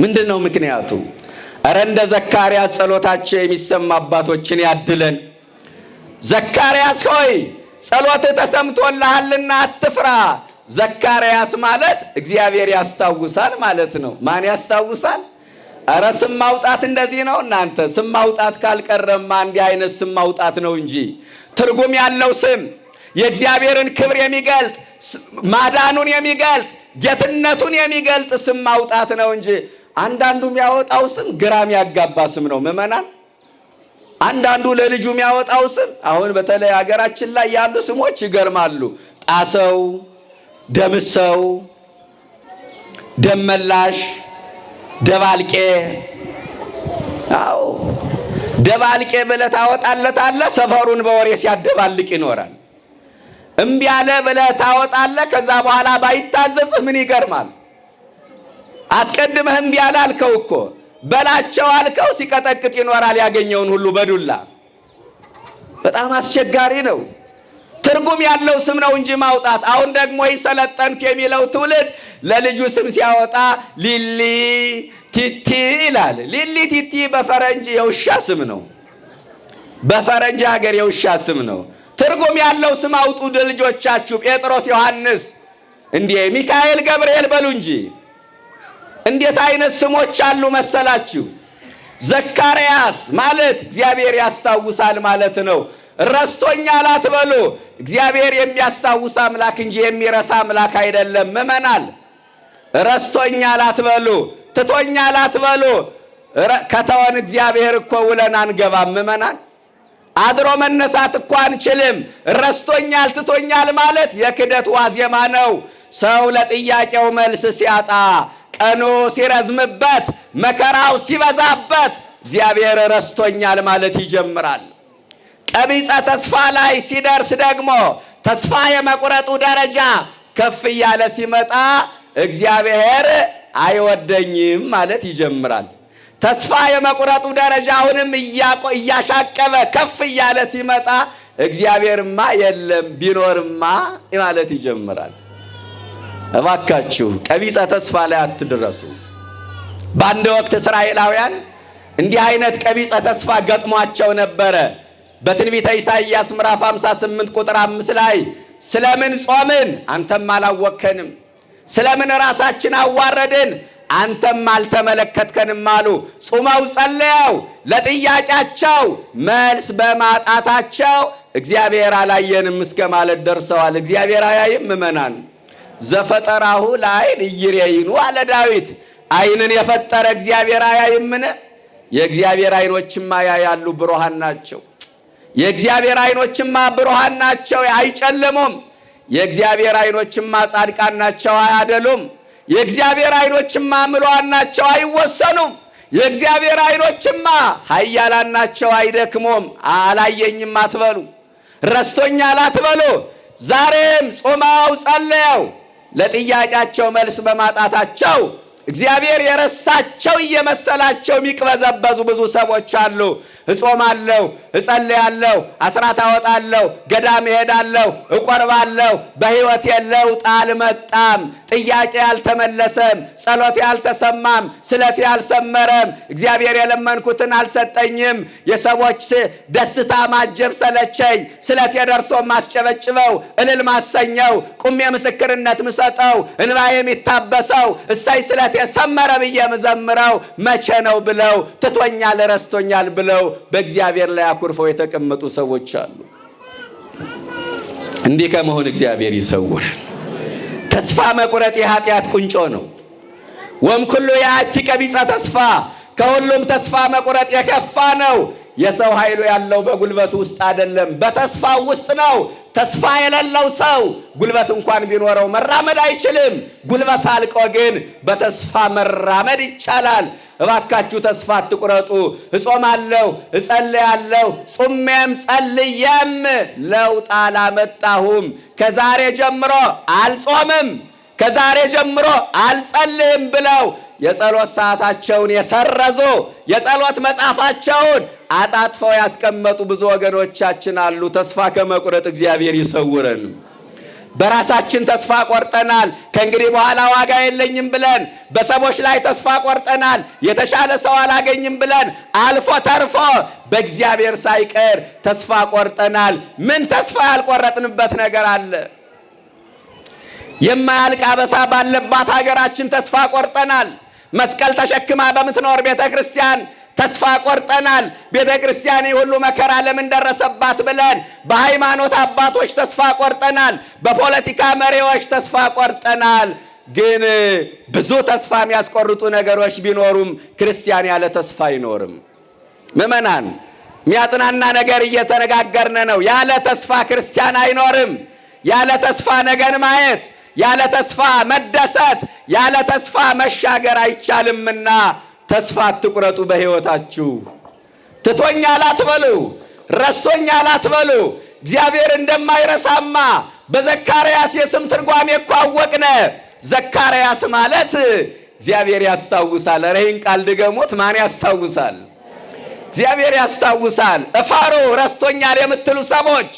Speaker 3: ምንድን ነው ምክንያቱ? እረ እንደ ዘካርያስ ጸሎታቸው የሚሰማ አባቶችን ያድለን። ዘካርያስ ሆይ ጸሎትህ ተሰምቶልሃልና አትፍራ። ዘካርያስ ማለት እግዚአብሔር ያስታውሳል ማለት ነው። ማን ያስታውሳል? እረ ስም ማውጣት እንደዚህ ነው እናንተ። ስም ማውጣት ካልቀረማ እንዲህ አይነት ስም ማውጣት ነው እንጂ ትርጉም ያለው ስም የእግዚአብሔርን ክብር የሚገልጥ ማዳኑን የሚገልጥ ጌትነቱን የሚገልጥ ስም ማውጣት ነው እንጂ አንዳንዱ የሚያወጣው ስም ግራም ያጋባ ስም ነው ምዕመናን። አንዳንዱ ለልጁ የሚያወጣው ስም አሁን በተለይ ሀገራችን ላይ ያሉ ስሞች ይገርማሉ። ጣሰው፣ ደምሰው፣ ደመላሽ፣ ደባልቄ። አዎ ደባልቄ ብለህ ታወጣለታለህ፣ ሰፈሩን በወሬ ሲያደባልቅ ይኖራል። እምቢ አለ ብለህ ታወጣለህ፣ ከዛ በኋላ ባይታዘዝ ምን ይገርማል? አስቀድመህ እምቢ አለ አልከው እኮ በላቸው አልከው፣ ሲቀጠቅጥ ይኖራል ያገኘውን ሁሉ በዱላ። በጣም አስቸጋሪ ነው። ትርጉም ያለው ስም ነው እንጂ ማውጣት። አሁን ደግሞ ይሰለጠንክ የሚለው ትውልድ ለልጁ ስም ሲያወጣ ሊሊ ቲቲ ይላል። ሊሊ ቲቲ በፈረንጅ የውሻ ስም ነው። በፈረንጅ ሀገር የውሻ ስም ነው። ትርጉም ያለው ስም አውጡ ልጆቻችሁ። ጴጥሮስ፣ ዮሐንስ፣ እንዴ ሚካኤል፣ ገብርኤል በሉ እንጂ። እንዴት አይነት ስሞች አሉ መሰላችሁ? ዘካርያስ ማለት እግዚአብሔር ያስታውሳል ማለት ነው። ረስቶኛል አትበሉ። እግዚአብሔር የሚያስታውስ አምላክ እንጂ የሚረሳ አምላክ አይደለም። ምዕመናን ረስቶኛል አትበሉ፣ ትቶኛል አትበሉ። ከተወን እግዚአብሔር እኮ ውለን አንገባም። ምዕመናን አድሮ መነሳት እኮ አንችልም። ረስቶኛል ትቶኛል ማለት የክደት ዋዜማ ነው። ሰው ለጥያቄው መልስ ሲያጣ፣ ቀኑ ሲረዝምበት፣ መከራው ሲበዛበት እግዚአብሔር ረስቶኛል ማለት ይጀምራል። ቀቢጸ ተስፋ ላይ ሲደርስ ደግሞ ተስፋ የመቁረጡ ደረጃ ከፍ እያለ ሲመጣ እግዚአብሔር አይወደኝም ማለት ይጀምራል። ተስፋ የመቁረጡ ደረጃ አሁንም እያሻቀበ ከፍ እያለ ሲመጣ እግዚአብሔርማ የለም ቢኖርማ ማለት ይጀምራል። እባካችሁ ቀቢጸ ተስፋ ላይ አትድረሱ። በአንድ ወቅት እስራኤላውያን እንዲህ አይነት ቀቢጸ ተስፋ ገጥሟቸው ነበረ። በትንቢተ ኢሳይያስ ምዕራፍ 58 ቁጥር 5 ላይ ስለምን ጾምን አንተም አላወከንም፣ ስለምን ራሳችን አዋረድን አንተም አልተመለከትከንም አሉ። ጾመው ጸልየው ለጥያቄያቸው መልስ በማጣታቸው እግዚአብሔር አላየንም እስከ ማለት ደርሰዋል። እግዚአብሔር አያይም ምዕመናን። ዘፈጠራሁ ለዓይን ኢይሬይኑ አለ ዳዊት። ዓይንን የፈጠረ እግዚአብሔር አያይምን? የእግዚአብሔር ዓይኖችማ ያያሉ፣ ብሩሃን ናቸው። የእግዚአብሔር ዓይኖችማ ብሩሃን ናቸው፣ አይጨልሙም። የእግዚአብሔር ዓይኖችማ ጻድቃን ናቸው፣ አያደሉም። የእግዚአብሔር ዓይኖችማ ምሉዓን ናቸው፣ አይወሰኑም። የእግዚአብሔር ዓይኖችማ ኃያላን ናቸው፣ አይደክሙም። አላየኝም አትበሉ፣ ረስቶኛል አትበሉ። ዛሬም ጾመው ጸልየው ለጥያቄያቸው መልስ በማጣታቸው እግዚአብሔር የረሳቸው እየመሰላቸው የሚቅበዘበዙ ብዙ ሰዎች አሉ። እጾማለሁ፣ እጸልያለሁ፣ አስራት አወጣለሁ፣ ገዳም እሄዳለሁ፣ እቆርባለሁ፣ በሕይወት ለውጥ አልመጣም፣ ጥያቄ አልተመለሰም፣ ጸሎቴ አልተሰማም፣ ስለቴ አልሰመረም፣ እግዚአብሔር የለመንኩትን አልሰጠኝም፣ የሰዎች ደስታ ማጀብ ሰለቸኝ፣ ስለቴ ደርሶ ማስጨበጭበው፣ እልል ማሰኘው፣ ቁሜ ምስክርነት ምሰጠው፣ እንባዬ የሚታበሰው፣ እሰይ ስለቴ ሰመረ ብዬ ምዘምረው መቼ ነው ብለው ትቶኛል፣ ረስቶኛል ብለው በእግዚአብሔር ላይ አኩርፈው የተቀመጡ ሰዎች አሉ። እንዲህ ከመሆን እግዚአብሔር ይሰውራል። ተስፋ መቁረጥ የኃጢአት ቁንጮ ነው። ወእምኩሉ ያቲ ቀቢጸ ተስፋ፣ ከሁሉም ተስፋ መቁረጥ የከፋ ነው። የሰው ኃይሉ ያለው በጉልበቱ ውስጥ አይደለም፣ በተስፋ ውስጥ ነው። ተስፋ የሌለው ሰው ጉልበት እንኳን ቢኖረው መራመድ አይችልም። ጉልበት አልቆ ግን በተስፋ መራመድ ይቻላል። እባካችሁ ተስፋ አትቁረጡ። እጾማለሁ፣ እጸልያለሁ፣ ጾሜም ጸልዬም ለውጥ አላመጣሁም፣ ከዛሬ ጀምሮ አልጾምም፣ ከዛሬ ጀምሮ አልጸልይም ብለው የጸሎት ሰዓታቸውን የሰረዙ የጸሎት መጽሐፋቸውን አጣጥፈው ያስቀመጡ ብዙ ወገኖቻችን አሉ። ተስፋ ከመቁረጥ እግዚአብሔር ይሰውረን። በራሳችን ተስፋ ቆርጠናል። ከእንግዲህ በኋላ ዋጋ የለኝም ብለን በሰዎች ላይ ተስፋ ቆርጠናል። የተሻለ ሰው አላገኝም ብለን አልፎ ተርፎ በእግዚአብሔር ሳይቀር ተስፋ ቆርጠናል። ምን ተስፋ ያልቆረጥንበት ነገር አለ? የማያልቅ አበሳ ባለባት ሀገራችን ተስፋ ቆርጠናል። መስቀል ተሸክማ በምትኖር ቤተ ክርስቲያን ተስፋ ቆርጠናል። ቤተ ክርስቲያን ሁሉ መከራ ለምን ደረሰባት ብለን በሃይማኖት አባቶች ተስፋ ቆርጠናል። በፖለቲካ መሪዎች ተስፋ ቆርጠናል። ግን ብዙ ተስፋ የሚያስቆርጡ ነገሮች ቢኖሩም ክርስቲያን ያለ ተስፋ አይኖርም። ምእመናን የሚያጽናና ነገር እየተነጋገርን ነው። ያለ ተስፋ ክርስቲያን አይኖርም። ያለ ተስፋ ነገን ማየት፣ ያለ ተስፋ መደሰት፣ ያለ ተስፋ መሻገር አይቻልምና ተስፋ አትቁረጡ በሕይወታችሁ። ትቶኛል አትበሉ፣ ረስቶኛል አትበሉ። እግዚአብሔር እንደማይረሳማ በዘካርያስ የስም ትርጓሜ እኮ አወቅነ። ዘካርያስ ማለት እግዚአብሔር ያስታውሳል። ይህን ቃል ድገሙት። ማን ያስታውሳል? እግዚአብሔር ያስታውሳል። እፋሩ ረስቶኛል የምትሉ ሰዎች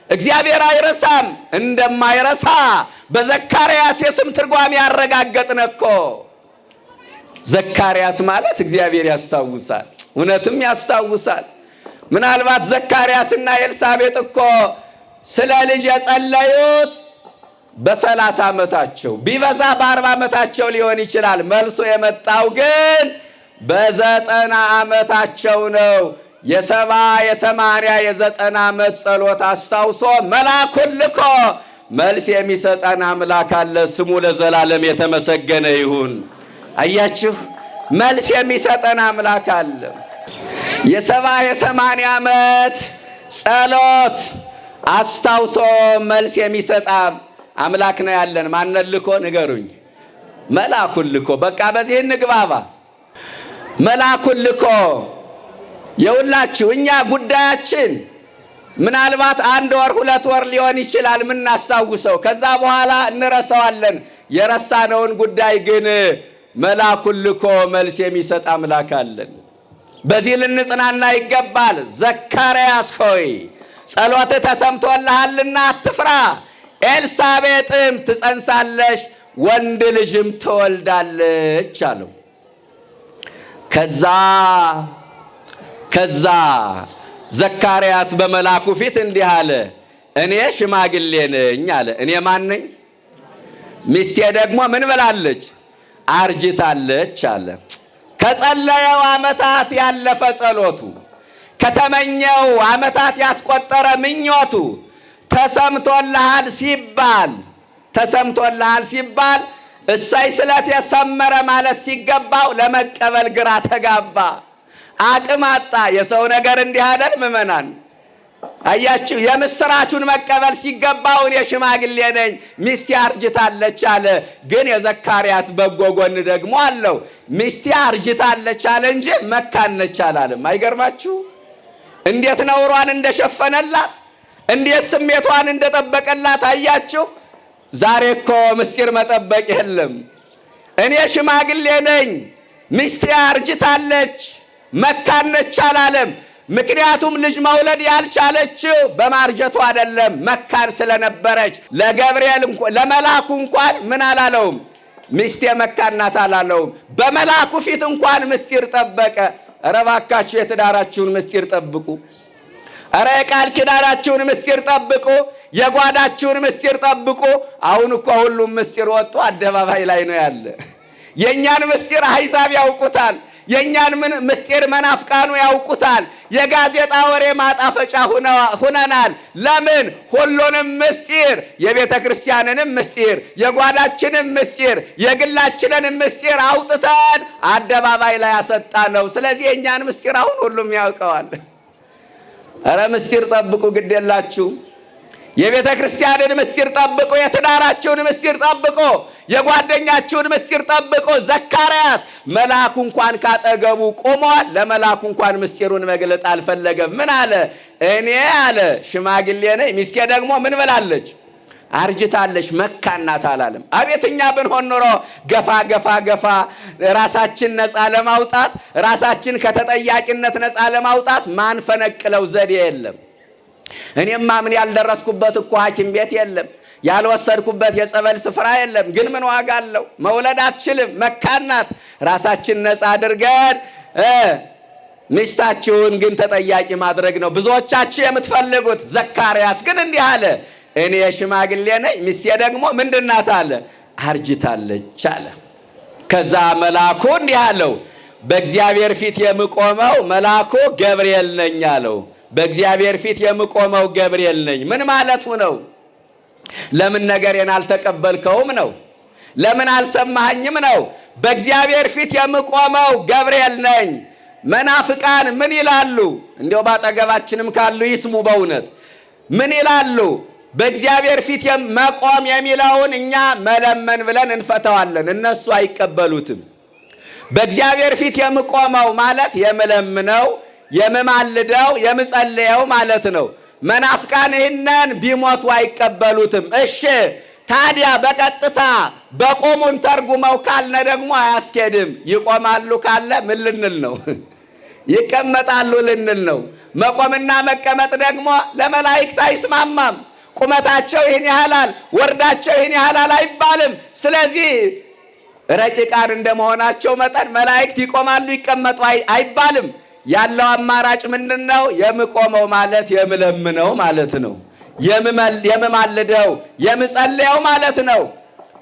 Speaker 3: እግዚአብሔር አይረሳም። እንደማይረሳ በዘካርያስ የስም ትርጓሜ ያረጋገጥነ እኮ። ዘካርያስ ማለት እግዚአብሔር ያስታውሳል፣ እውነትም ያስታውሳል። ምናልባት ዘካርያስና ኤልሳቤጥ እኮ ስለ ልጅ የጸለዩት በ30 ዓመታቸው ቢበዛ በ40 ዓመታቸው ሊሆን ይችላል። መልሶ የመጣው ግን በ90 ዓመታቸው ነው። የ70 የ80 የ90 ዓመት ጸሎት አስታውሶ መልአኩን ልኮ መልስ የሚሰጠን አምላክ አለ። ስሙ ለዘላለም የተመሰገነ ይሁን። አያችሁ፣ መልስ የሚሰጠን አምላክ አለ። የ70 የ80 ዓመት ጸሎት አስታውሶ መልስ የሚሰጥ አምላክ ነው ያለን። ማንን ልኮ ንገሩኝ? መልአኩን ልኮ። በቃ በዚህ እንግባባ። መልአኩን ልኮ የሁላችሁ እኛ ጉዳያችን ምናልባት 1 ወር 2 ወር ሊሆን ይችላል የምናስታውሰው። ከዛ በኋላ እንረሳዋለን። የረሳነውን ጉዳይ ግን መልአኩን ልኮ መልስ የሚሰጥ አምላክ አለን። በዚህ ልንጽናና ይገባል። ዘካርያስ ሆይ ጸሎትህ ተሰምቶልሃልና አትፍራ። ኤልሳቤጥም ትጸንሳለች፣ ወንድ ልጅም ትወልዳለች አለው። ከዛ ዘካርያስ በመልአኩ ፊት እንዲህ አለ፣ እኔ ሽማግሌ ነኝ አለ። እኔ ማን ነኝ? ሚስቴ ደግሞ ምን ብላለች? አርጅታለች አለ። ከጸለየው ዓመታት ያለፈ ጸሎቱ፣ ከተመኘው ዓመታት ያስቆጠረ ምኞቱ ተሰምቶልሃል ሲባል እሰይ ስለት የሰመረ ማለት ሲገባው ለመቀበል ግራ ተጋባ፣ አቅም አጣ። የሰው ነገር እንዲህ አይደል ምእመናን? አያችሁ፣ የምስራቹን መቀበል ሲገባው እኔ ሽማግሌ ነኝ ሚስቴ አርጅታለች አለ። ግን የዘካርያስ በጎ ጎን ደግሞ አለው። ሚስቴ አርጅታለች አለ እንጂ መካነች አላለም። አይገርማችሁ? እንዴት ነውሯን እንደሸፈነላት፣ እንዴት ስሜቷን እንደጠበቀላት አያችሁ? ዛሬ እኮ ምስጢር መጠበቅ የለም። እኔ ሽማግሌ ነኝ ሚስቴ አርጅታለች መካነች አላለም። ምክንያቱም ልጅ መውለድ ያልቻለችው በማርጀቱ አይደለም፣ መካን ስለነበረች። ለመላኩ እንኳን ምን አላለውም? ሚስቴ መካን ናት አላለውም። በመላኩ ፊት እንኳን ምስጢር ጠበቀ። ኧረ እባካችሁ የትዳራችሁን ምስጢር ጠብቁ። ኧረ የቃል ኪዳናችሁን ምስጢር ጠብቁ። የጓዳችሁን ምስጢር ጠብቁ። አሁን እኮ ሁሉም ምስጢር ወጥቶ አደባባይ ላይ ነው ያለ። የእኛን ምስጢር አሕዛብ ያውቁታል። የእኛን ምስጢር መናፍቃኑ ያውቁታል። የጋዜጣ ወሬ ማጣፈጫ ሁነናል። ለምን? ሁሉንም ምስጢር፣ የቤተ ክርስቲያንንም ምስጢር፣ የጓዳችንም ምስጢር፣ የግላችንንም ምስጢር አውጥተን አደባባይ ላይ ያሰጣ ነው። ስለዚህ የእኛን ምስጢር አሁን ሁሉም ያውቀዋል። ኧረ ምስጢር ጠብቁ፣ ግድ የላችሁ። የቤተ ክርስቲያንን ምስጢር ጠብቁ፣ የትዳራችሁን ምስጢር ጠብቁ፣ የጓደኛችሁን ምስጢር ጠብቁ። ዘካርያስ መልአኩ እንኳን ካጠገቡ ቆሟል። ለመልአኩ እንኳን ምስጢሩን መግለጥ አልፈለገም። ምን አለ? እኔ አለ ሽማግሌ ነኝ፣ ሚስቴ ደግሞ ምን ብላለች? አርጅታለች፣ መካን ናት አላለም። አቤት እኛ ብንሆን ኖሮ ገፋ ራሳችን ነፃ ለማውጣት፣ ራሳችን ከተጠያቂነት ነፃ ለማውጣት ማንፈነቅለው ዘዴ የለም። እኔማ ምን ያልደረስኩበት እኮ ሐኪም ቤት የለም፣ ያልወሰድኩበት የጸበል ስፍራ የለም። ግን ምን ዋጋ አለው? መውለድ አትችልም፣ መካን ናት። ራሳችን ነፃ አድርገን ሚስታችሁን ግን ተጠያቂ ማድረግ ነው ብዙዎቻችሁ የምትፈልጉት። ዘካርያስ ግን እንዲህ አለ፣ እኔ ሽማግሌ ነኝ፣ ሚስቴ ደግሞ ምንድን ናት አለ? አርጅታለች አለ። ከዛ መልአኩ እንዲህ አለው፣ በእግዚአብሔር ፊት የምቆመው መልአኩ ገብርኤል ነኝ አለው። በእግዚአብሔር ፊት የምቆመው ገብርኤል ነኝ። ምን ማለቱ ነው? ለምን ነገሬን አልተቀበልከውም ነው? ለምን አልሰማኸኝም ነው። በእግዚአብሔር ፊት የምቆመው ገብርኤል ነኝ። መናፍቃን ምን ይላሉ? እንዲያው ባጠገባችንም ካሉ ይስሙ። በእውነት ምን ይላሉ? በእግዚአብሔር ፊት መቆም የሚለውን እኛ መለመን ብለን እንፈተዋለን፣ እነሱ አይቀበሉትም። በእግዚአብሔር ፊት የምቆመው ማለት የምለምነው፣ የምማልደው፣ የምጸልየው ማለት ነው። መናፍቃን ይህንን ቢሞቱ አይቀበሉትም። እሺ ታዲያ በቀጥታ በቆሙን ተርጉመው ካልነ ደግሞ አያስኬድም። ይቆማሉ ካለ ምን ልንል ነው? ይቀመጣሉ ልንል ነው። መቆምና መቀመጥ ደግሞ ለመላእክት አይስማማም። ቁመታቸው ይህን ያህላል፣ ወርዳቸው ይህን ያህላል አይባልም። ስለዚህ ረቂቃን እንደመሆናቸው መጠን መላእክት ይቆማሉ ይቀመጡ አይባልም። ያለው አማራጭ ምንድን ነው? የምቆመው ማለት የምለምነው ማለት ነው። የምማልደው የምጸልየው ማለት ነው።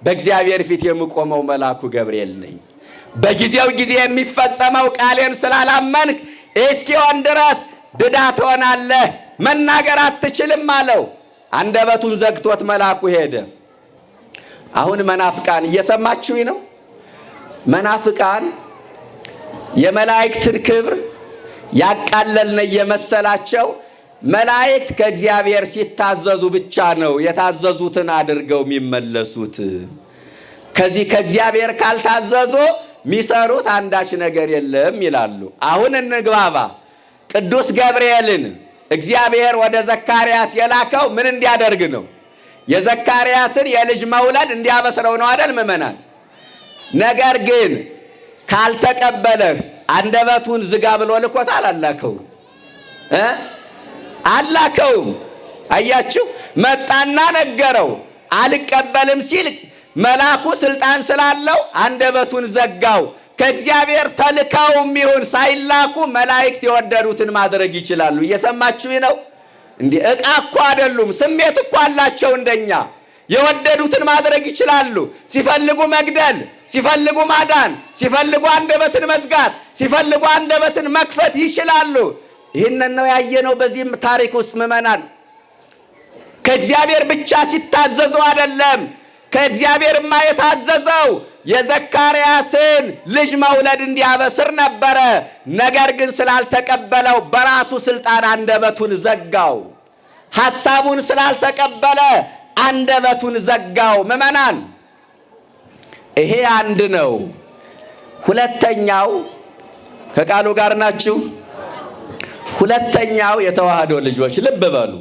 Speaker 3: በእግዚአብሔር ፊት የምቆመው መልአኩ ገብርኤል ነኝ። በጊዜው ጊዜ የሚፈጸመው ቃሌን ስላላመንክ እስኪሆን ድረስ ድዳ ትሆናለህ፣ መናገር አትችልም አለው። አንደበቱን ዘግቶት መልአኩ ሄደ። አሁን መናፍቃን እየሰማችሁኝ ነው? መናፍቃን የመላእክትን ክብር ያቃለልን እየመሰላቸው መላእክት ከእግዚአብሔር ሲታዘዙ ብቻ ነው የታዘዙትን አድርገው የሚመለሱት። ከዚህ ከእግዚአብሔር ካልታዘዙ የሚሰሩት አንዳች ነገር የለም ይላሉ። አሁን እንግባባ። ቅዱስ ገብርኤልን እግዚአብሔር ወደ ዘካርያስ የላከው ምን እንዲያደርግ ነው? የዘካርያስን የልጅ መውለድ እንዲያበስረው ነው አይደል ምእመናን? ነገር ግን ካልተቀበለህ አንደበቱን ዝጋ ብሎ ልኮታል? አላከውም አላከውም። አያችሁ፣ መጣና ነገረው። አልቀበልም ሲል መልአኩ ስልጣን ስላለው አንደበቱን ዘጋው። ከእግዚአብሔር ተልከውም ይሁን ሳይላኩ መላእክት የወደዱትን ማድረግ ይችላሉ። እየሰማችሁ ነው? እንዲህ ዕቃ እኮ አይደሉም፣ ስሜት እኮ አላቸው እንደኛ። የወደዱትን ማድረግ ይችላሉ። ሲፈልጉ መግደል፣ ሲፈልጉ ማዳን፣ ሲፈልጉ አንደበትን መዝጋት፣ ሲፈልጉ አንደበትን መክፈት ይችላሉ። ይህንን ነው ያየነው በዚህም ታሪክ ውስጥ ምእመናን። ከእግዚአብሔር ብቻ ሲታዘዙ አይደለም፣ ከእግዚአብሔርማ የታዘዘው የዘካርያስን ልጅ መውለድ እንዲያበስር ነበረ። ነገር ግን ስላልተቀበለው በራሱ ስልጣን አንደበቱን ዘጋው። ሐሳቡን ስላልተቀበለ አንደበቱን ዘጋው። ምእመናን ይሄ አንድ ነው። ሁለተኛው ከቃሉ ጋር ናችሁ? ሁለተኛው የተዋህዶ ልጆች ልብ በሉ።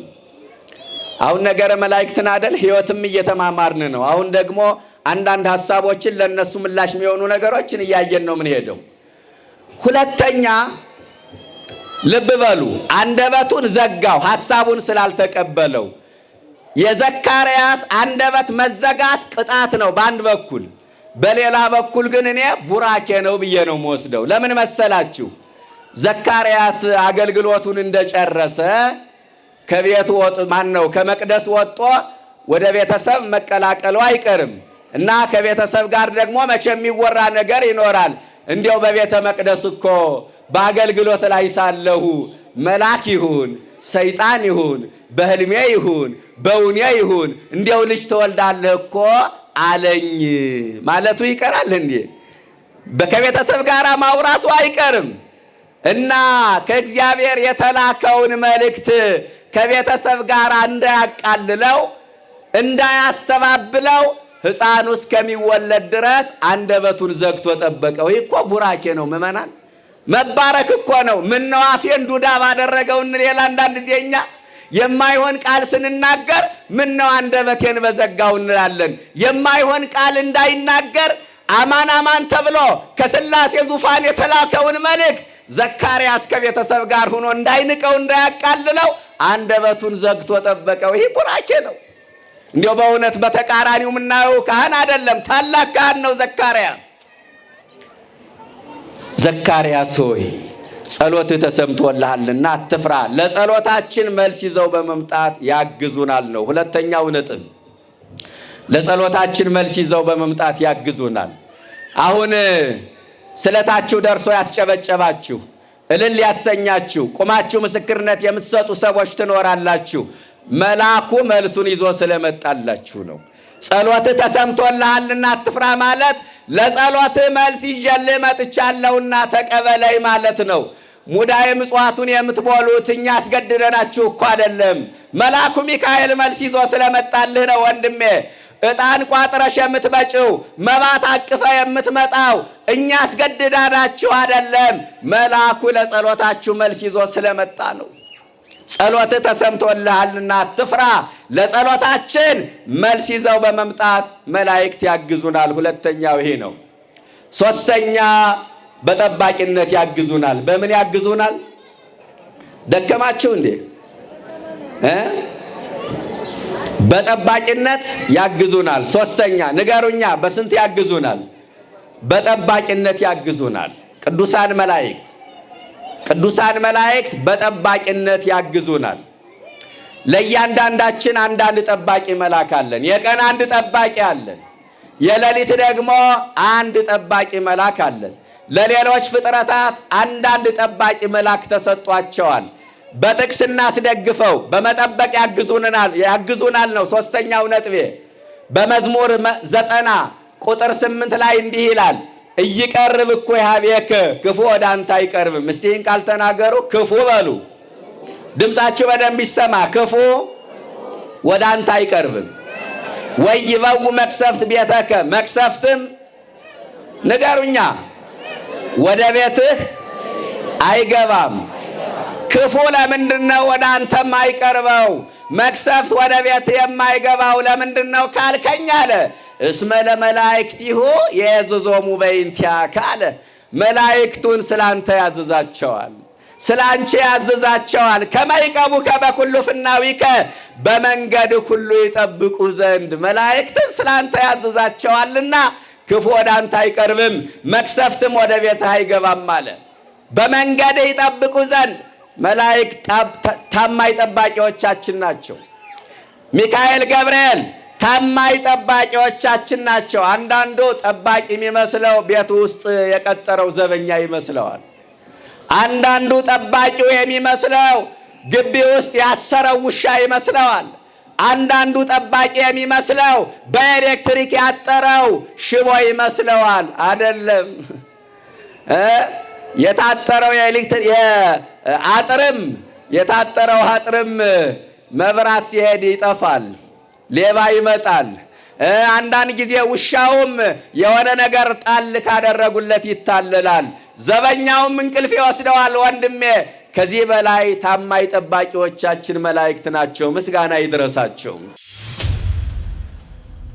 Speaker 3: አሁን ነገረ መላእክትን አይደል ሕይወትም እየተማማርን ነው። አሁን ደግሞ አንዳንድ ሐሳቦችን ለነሱ ምላሽ የሚሆኑ ነገሮችን እያየን ነው ምን ሄደው። ሁለተኛ ልብ በሉ፣ አንደበቱን ዘጋው ሐሳቡን ስላልተቀበለው። የዘካርያስ አንደበት መዘጋት ቅጣት ነው በአንድ በኩል፣ በሌላ በኩል ግን እኔ ቡራኬ ነው ብዬ ነው የምወስደው። ለምን መሰላችሁ? ዘካርያስ አገልግሎቱን እንደጨረሰ ከቤቱ ከመቅደስ ወጥቶ ወደ ቤተሰብ መቀላቀሉ አይቀርም እና ከቤተሰብ ጋር ደግሞ መቼ የሚወራ ነገር ይኖራል። እንዲያው በቤተ መቅደስ እኮ በአገልግሎት ላይ ሳለሁ መልአክ ይሁን ሰይጣን ይሁን በህልሜ ይሁን በውኔ ይሁን እንዲያው ልጅ ትወልዳለህ እኮ አለኝ ማለቱ ይቀራል እንዴ? ከቤተሰብ ጋር ማውራቱ አይቀርም እና ከእግዚአብሔር የተላከውን መልእክት ከቤተሰብ ጋር እንዳያቃልለው እንዳያስተባብለው ሕፃኑ እስከሚወለድ ድረስ አንደበቱን ዘግቶ ጠበቀው። ይህ እኮ ቡራኬ ነው ምእመናን፣ መባረክ እኮ ነው። ምነው አፌን ዱዳ ባደረገው ሌላ አንዳንድ ጊዜ እኛ የማይሆን ቃል ስንናገር ምነው አንደበቴን በዘጋው እንላለን። የማይሆን ቃል እንዳይናገር አማን አማን ተብሎ ከሥላሴ ዙፋን የተላከውን መልእክት ዘካርያስ ከቤተሰብ ጋር ሆኖ እንዳይንቀው እንዳያቃልለው አንደበቱን ዘግቶ ጠበቀው። ይህ ቡራኬ ነው። እንዲያው በእውነት በተቃራኒው የምናየው ካህን አይደለም፣ ታላቅ ካህን ነው ዘካርያስ። ዘካርያስ ሆይ ጸሎትህ ተሰምቶልሃልና አትፍራ፣ ለጸሎታችን መልስ ይዘው በመምጣት ያግዙናል ነው ሁለተኛው ነጥብ። ለጸሎታችን መልስ ይዘው በመምጣት ያግዙናል። አሁን ስለታችሁ ደርሶ ያስጨበጨባችሁ እልል ያሰኛችሁ ቁማችሁ ምስክርነት የምትሰጡ ሰዎች ትኖራላችሁ። መልአኩ መልሱን ይዞ ስለመጣላችሁ ነው። ጸሎት ተሰምቶልሃልና አትፍራ ማለት ለጸሎት መልስ ይዤልህ መጥቻለሁና ተቀበለኝ ማለት ነው። ሙዳየ ምጽዋቱን የምትበሉት እኛ አስገድደናችሁ እኮ አይደለም፣ መልአኩ ሚካኤል መልስ ይዞ ስለመጣልህ ነው ወንድሜ። ዕጣን ቋጥረሽ የምትመጪው መባት አቅፈ የምትመጣው እኛ አስገድደናችሁ አይደለም፣ መልአኩ ለጸሎታችሁ መልስ ይዞ ስለመጣ ነው። ጸሎት ተሰምቶልሃልና አትፍራ። ለጸሎታችን መልስ ይዘው በመምጣት መላእክት ያግዙናል። ሁለተኛው ይሄ ነው። ሶስተኛ በጠባቂነት ያግዙናል። በምን ያግዙናል? ደከማችሁ እንዴ? በጠባቂነት ያግዙናል። ሶስተኛ ንገሩኛ፣ በስንት ያግዙናል? በጠባቂነት ያግዙናል። ቅዱሳን መላእክት በጠባቂነት ያግዙናል። ለእያንዳንዳችን አንዳንድ ጠባቂ መልአክ አለን። የቀን አንድ ጠባቂ አለን። የሌሊት ደግሞ አንድ ጠባቂ መልአክ አለን። ለሌሎች ፍጥረታት አንዳንድ ጠባቂ መልአክ ተሰጧቸዋል። በጥቅስ እናስደግፈው፣ በመጠበቅ ያግዙናል ነው ሶስተኛው ነጥቤ። በመዝሙር 90 ቁጥር 8 ላይ እንዲህ ይላል፣ እይቀርብ እኮ ኀቤከ ክፉ ወደ አንተ አይቀርብም። እስቲ ይህን ቃል ተናገሩ። ክፉ በሉ፣ ድምፃችሁ በደንብ ይሰማ። ክፉ ወደ አንተ አይቀርብም። ወይበው መቅሰፍት ቤተከ፣ መቅሰፍትም ንገሩኛ ወደ ቤትህ አይገባም። ክፉ ለምንድነው ወደ አንተ የማይቀርበው? መቅሰፍት ወደ ቤትህ የማይገባው ለምንድነው ካልከኝ አለ እስመ ለመላእክቲሁ የያዘዞሙ በእንቲአከ አለ። መላእክቱን ስላንተ ያዘዛቸዋል፣ ስላንቺ ያዘዛቸዋል። ከመይቀቡ ከበኩሉ ፍናዊከ በመንገድ ሁሉ ይጠብቁ ዘንድ መላእክትን ስላንተ ያዘዛቸዋልና ክፉ ወደ አንተ አይቀርብም፣ መቅሰፍትም ወደ ቤትህ አይገባም አለ። በመንገድ ይጠብቁ ዘንድ መላእክት ታማኝ ጠባቂዎቻችን ናቸው። ሚካኤል፣ ገብርኤል ታማኝ ጠባቂዎቻችን ናቸው። አንዳንዱ ጠባቂ የሚመስለው ቤቱ ውስጥ የቀጠረው ዘበኛ ይመስለዋል። አንዳንዱ ጠባቂው የሚመስለው ግቢ ውስጥ ያሰረው ውሻ ይመስለዋል። አንዳንዱ ጠባቂ የሚመስለው በኤሌክትሪክ ያጠረው ሽቦ ይመስለዋል። አይደለም። የታጠረው የታጠረው አጥርም መብራት ሲሄድ ይጠፋል፣ ሌባ ይመጣል። አንዳንድ ጊዜ ውሻውም የሆነ ነገር ጣል ካደረጉለት ይታለላል፣ ዘበኛውም እንቅልፍ ይወስደዋል። ወንድሜ ከዚህ በላይ ታማኝ ጠባቂዎቻችን መላእክት ናቸው። ምስጋና ይድረሳቸው።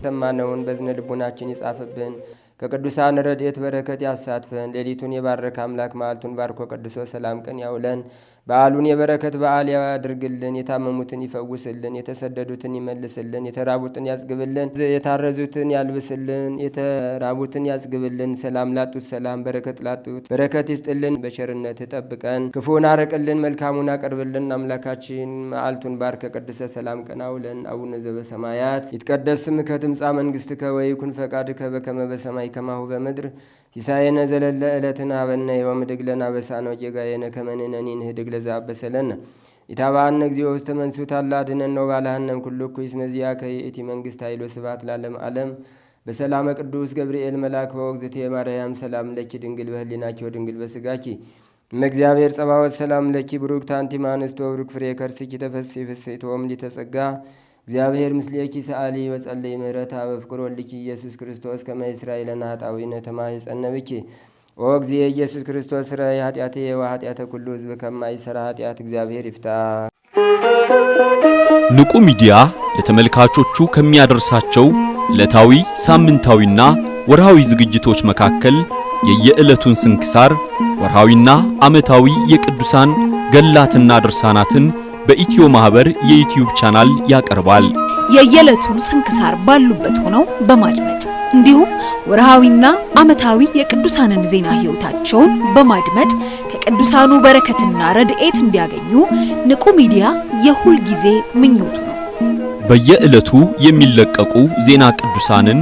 Speaker 1: ሰማነውን በዝነ ልቡናችን ይጻፍብን፣ ከቅዱሳን ረድኤት በረከት ያሳትፈን። ሌሊቱን የባረከ አምላክ መዓልቱን ባርኮ ቀድሶ ሰላም ቀን ያውለን። በዓሉን የበረከት በዓል ያድርግልን። የታመሙትን ይፈውስልን፣ የተሰደዱትን ይመልስልን፣ የተራቡትን ያጽግብልን፣ የታረዙትን ያልብስልን፣ የተራቡትን ያጽግብልን። ሰላም ላጡት ሰላም፣ በረከት ላጡት በረከት ይስጥልን። በቸርነት ጠብቀን፣ ክፉን አርቅልን፣ መልካሙን አቅርብልን። አምላካችን መዓልቱን ባርከ ቀድሰ ሰላም ቀን አውለን። አቡነ ዘበሰማያት ይትቀደስ ስምከ ትምጻእ መንግሥትከ ወይኩን ፈቃድከ በከመ በሰማይ ከማሁ በምድር ሲሳየነ ዘለለ ዕለትነ ሀበነ ዮም ወኅድግ ለነ አበሳነ ወጌጋየነ ከመ ንሕነኒ ንኅድግ ለዘአበሰለነ ኢታብአነ እግዚኦ ውስተ መንሱት አላ አድኅነነ ወባልሐነ ኩሉ እኩይ እስመ ዚአከ ይእቲ መንግሥት ኃይል ወስብሐት ለዓለመ ዓለም። በሰላመ ቅዱስ ገብርኤል መልአክ ወእግዝእትየ ማርያም ሰላም ለኪ ድንግል በህሊናኪ ወድንግል በሥጋኪ እመእግዚአብሔር ጸባኦት ሰላም ለኪ ብሩክት አንቲ እምአንስት ወብሩክ ፍሬ ከርሥኪ ተፈሥሒ ፍሥሕት ወምልዕተ ጸጋ እግዚአብሔር ምስሌኪ ሰአሊ ወጸልይ ምህረታ በፍቅር ወልኪ ኢየሱስ ክርስቶስ ከመ ይሥራይ ለነ ኃጣውኢነ ተማኅፀነ ብኪ ኦ እግዚእ ኢየሱስ ክርስቶስ ሥራይ ኃጢአቴ ወኃጢአተ ኩሉ ሕዝብ ከማይሠራ ኃጢአት እግዚአብሔር ይፍታ።
Speaker 4: ንቁ ሚዲያ ለተመልካቾቹ ከሚያደርሳቸው ዕለታዊ ሳምንታዊና ወርሃዊ ዝግጅቶች መካከል የየዕለቱን ስንክሳር ወርሃዊና ዓመታዊ የቅዱሳን ገላትና ድርሳናትን በኢትዮ ማህበር የዩቲዩብ ቻናል ያቀርባል።
Speaker 5: የየዕለቱን ስንክሳር ባሉበት ሆነው በማድመጥ እንዲሁም ወርሃዊና ዓመታዊ የቅዱሳንን ዜና ሕይወታቸውን በማድመጥ ከቅዱሳኑ በረከትና ረድኤት እንዲያገኙ ንቁ ሚዲያ የሁል ጊዜ ምኞቱ ነው።
Speaker 4: በየዕለቱ የሚለቀቁ ዜና ቅዱሳንን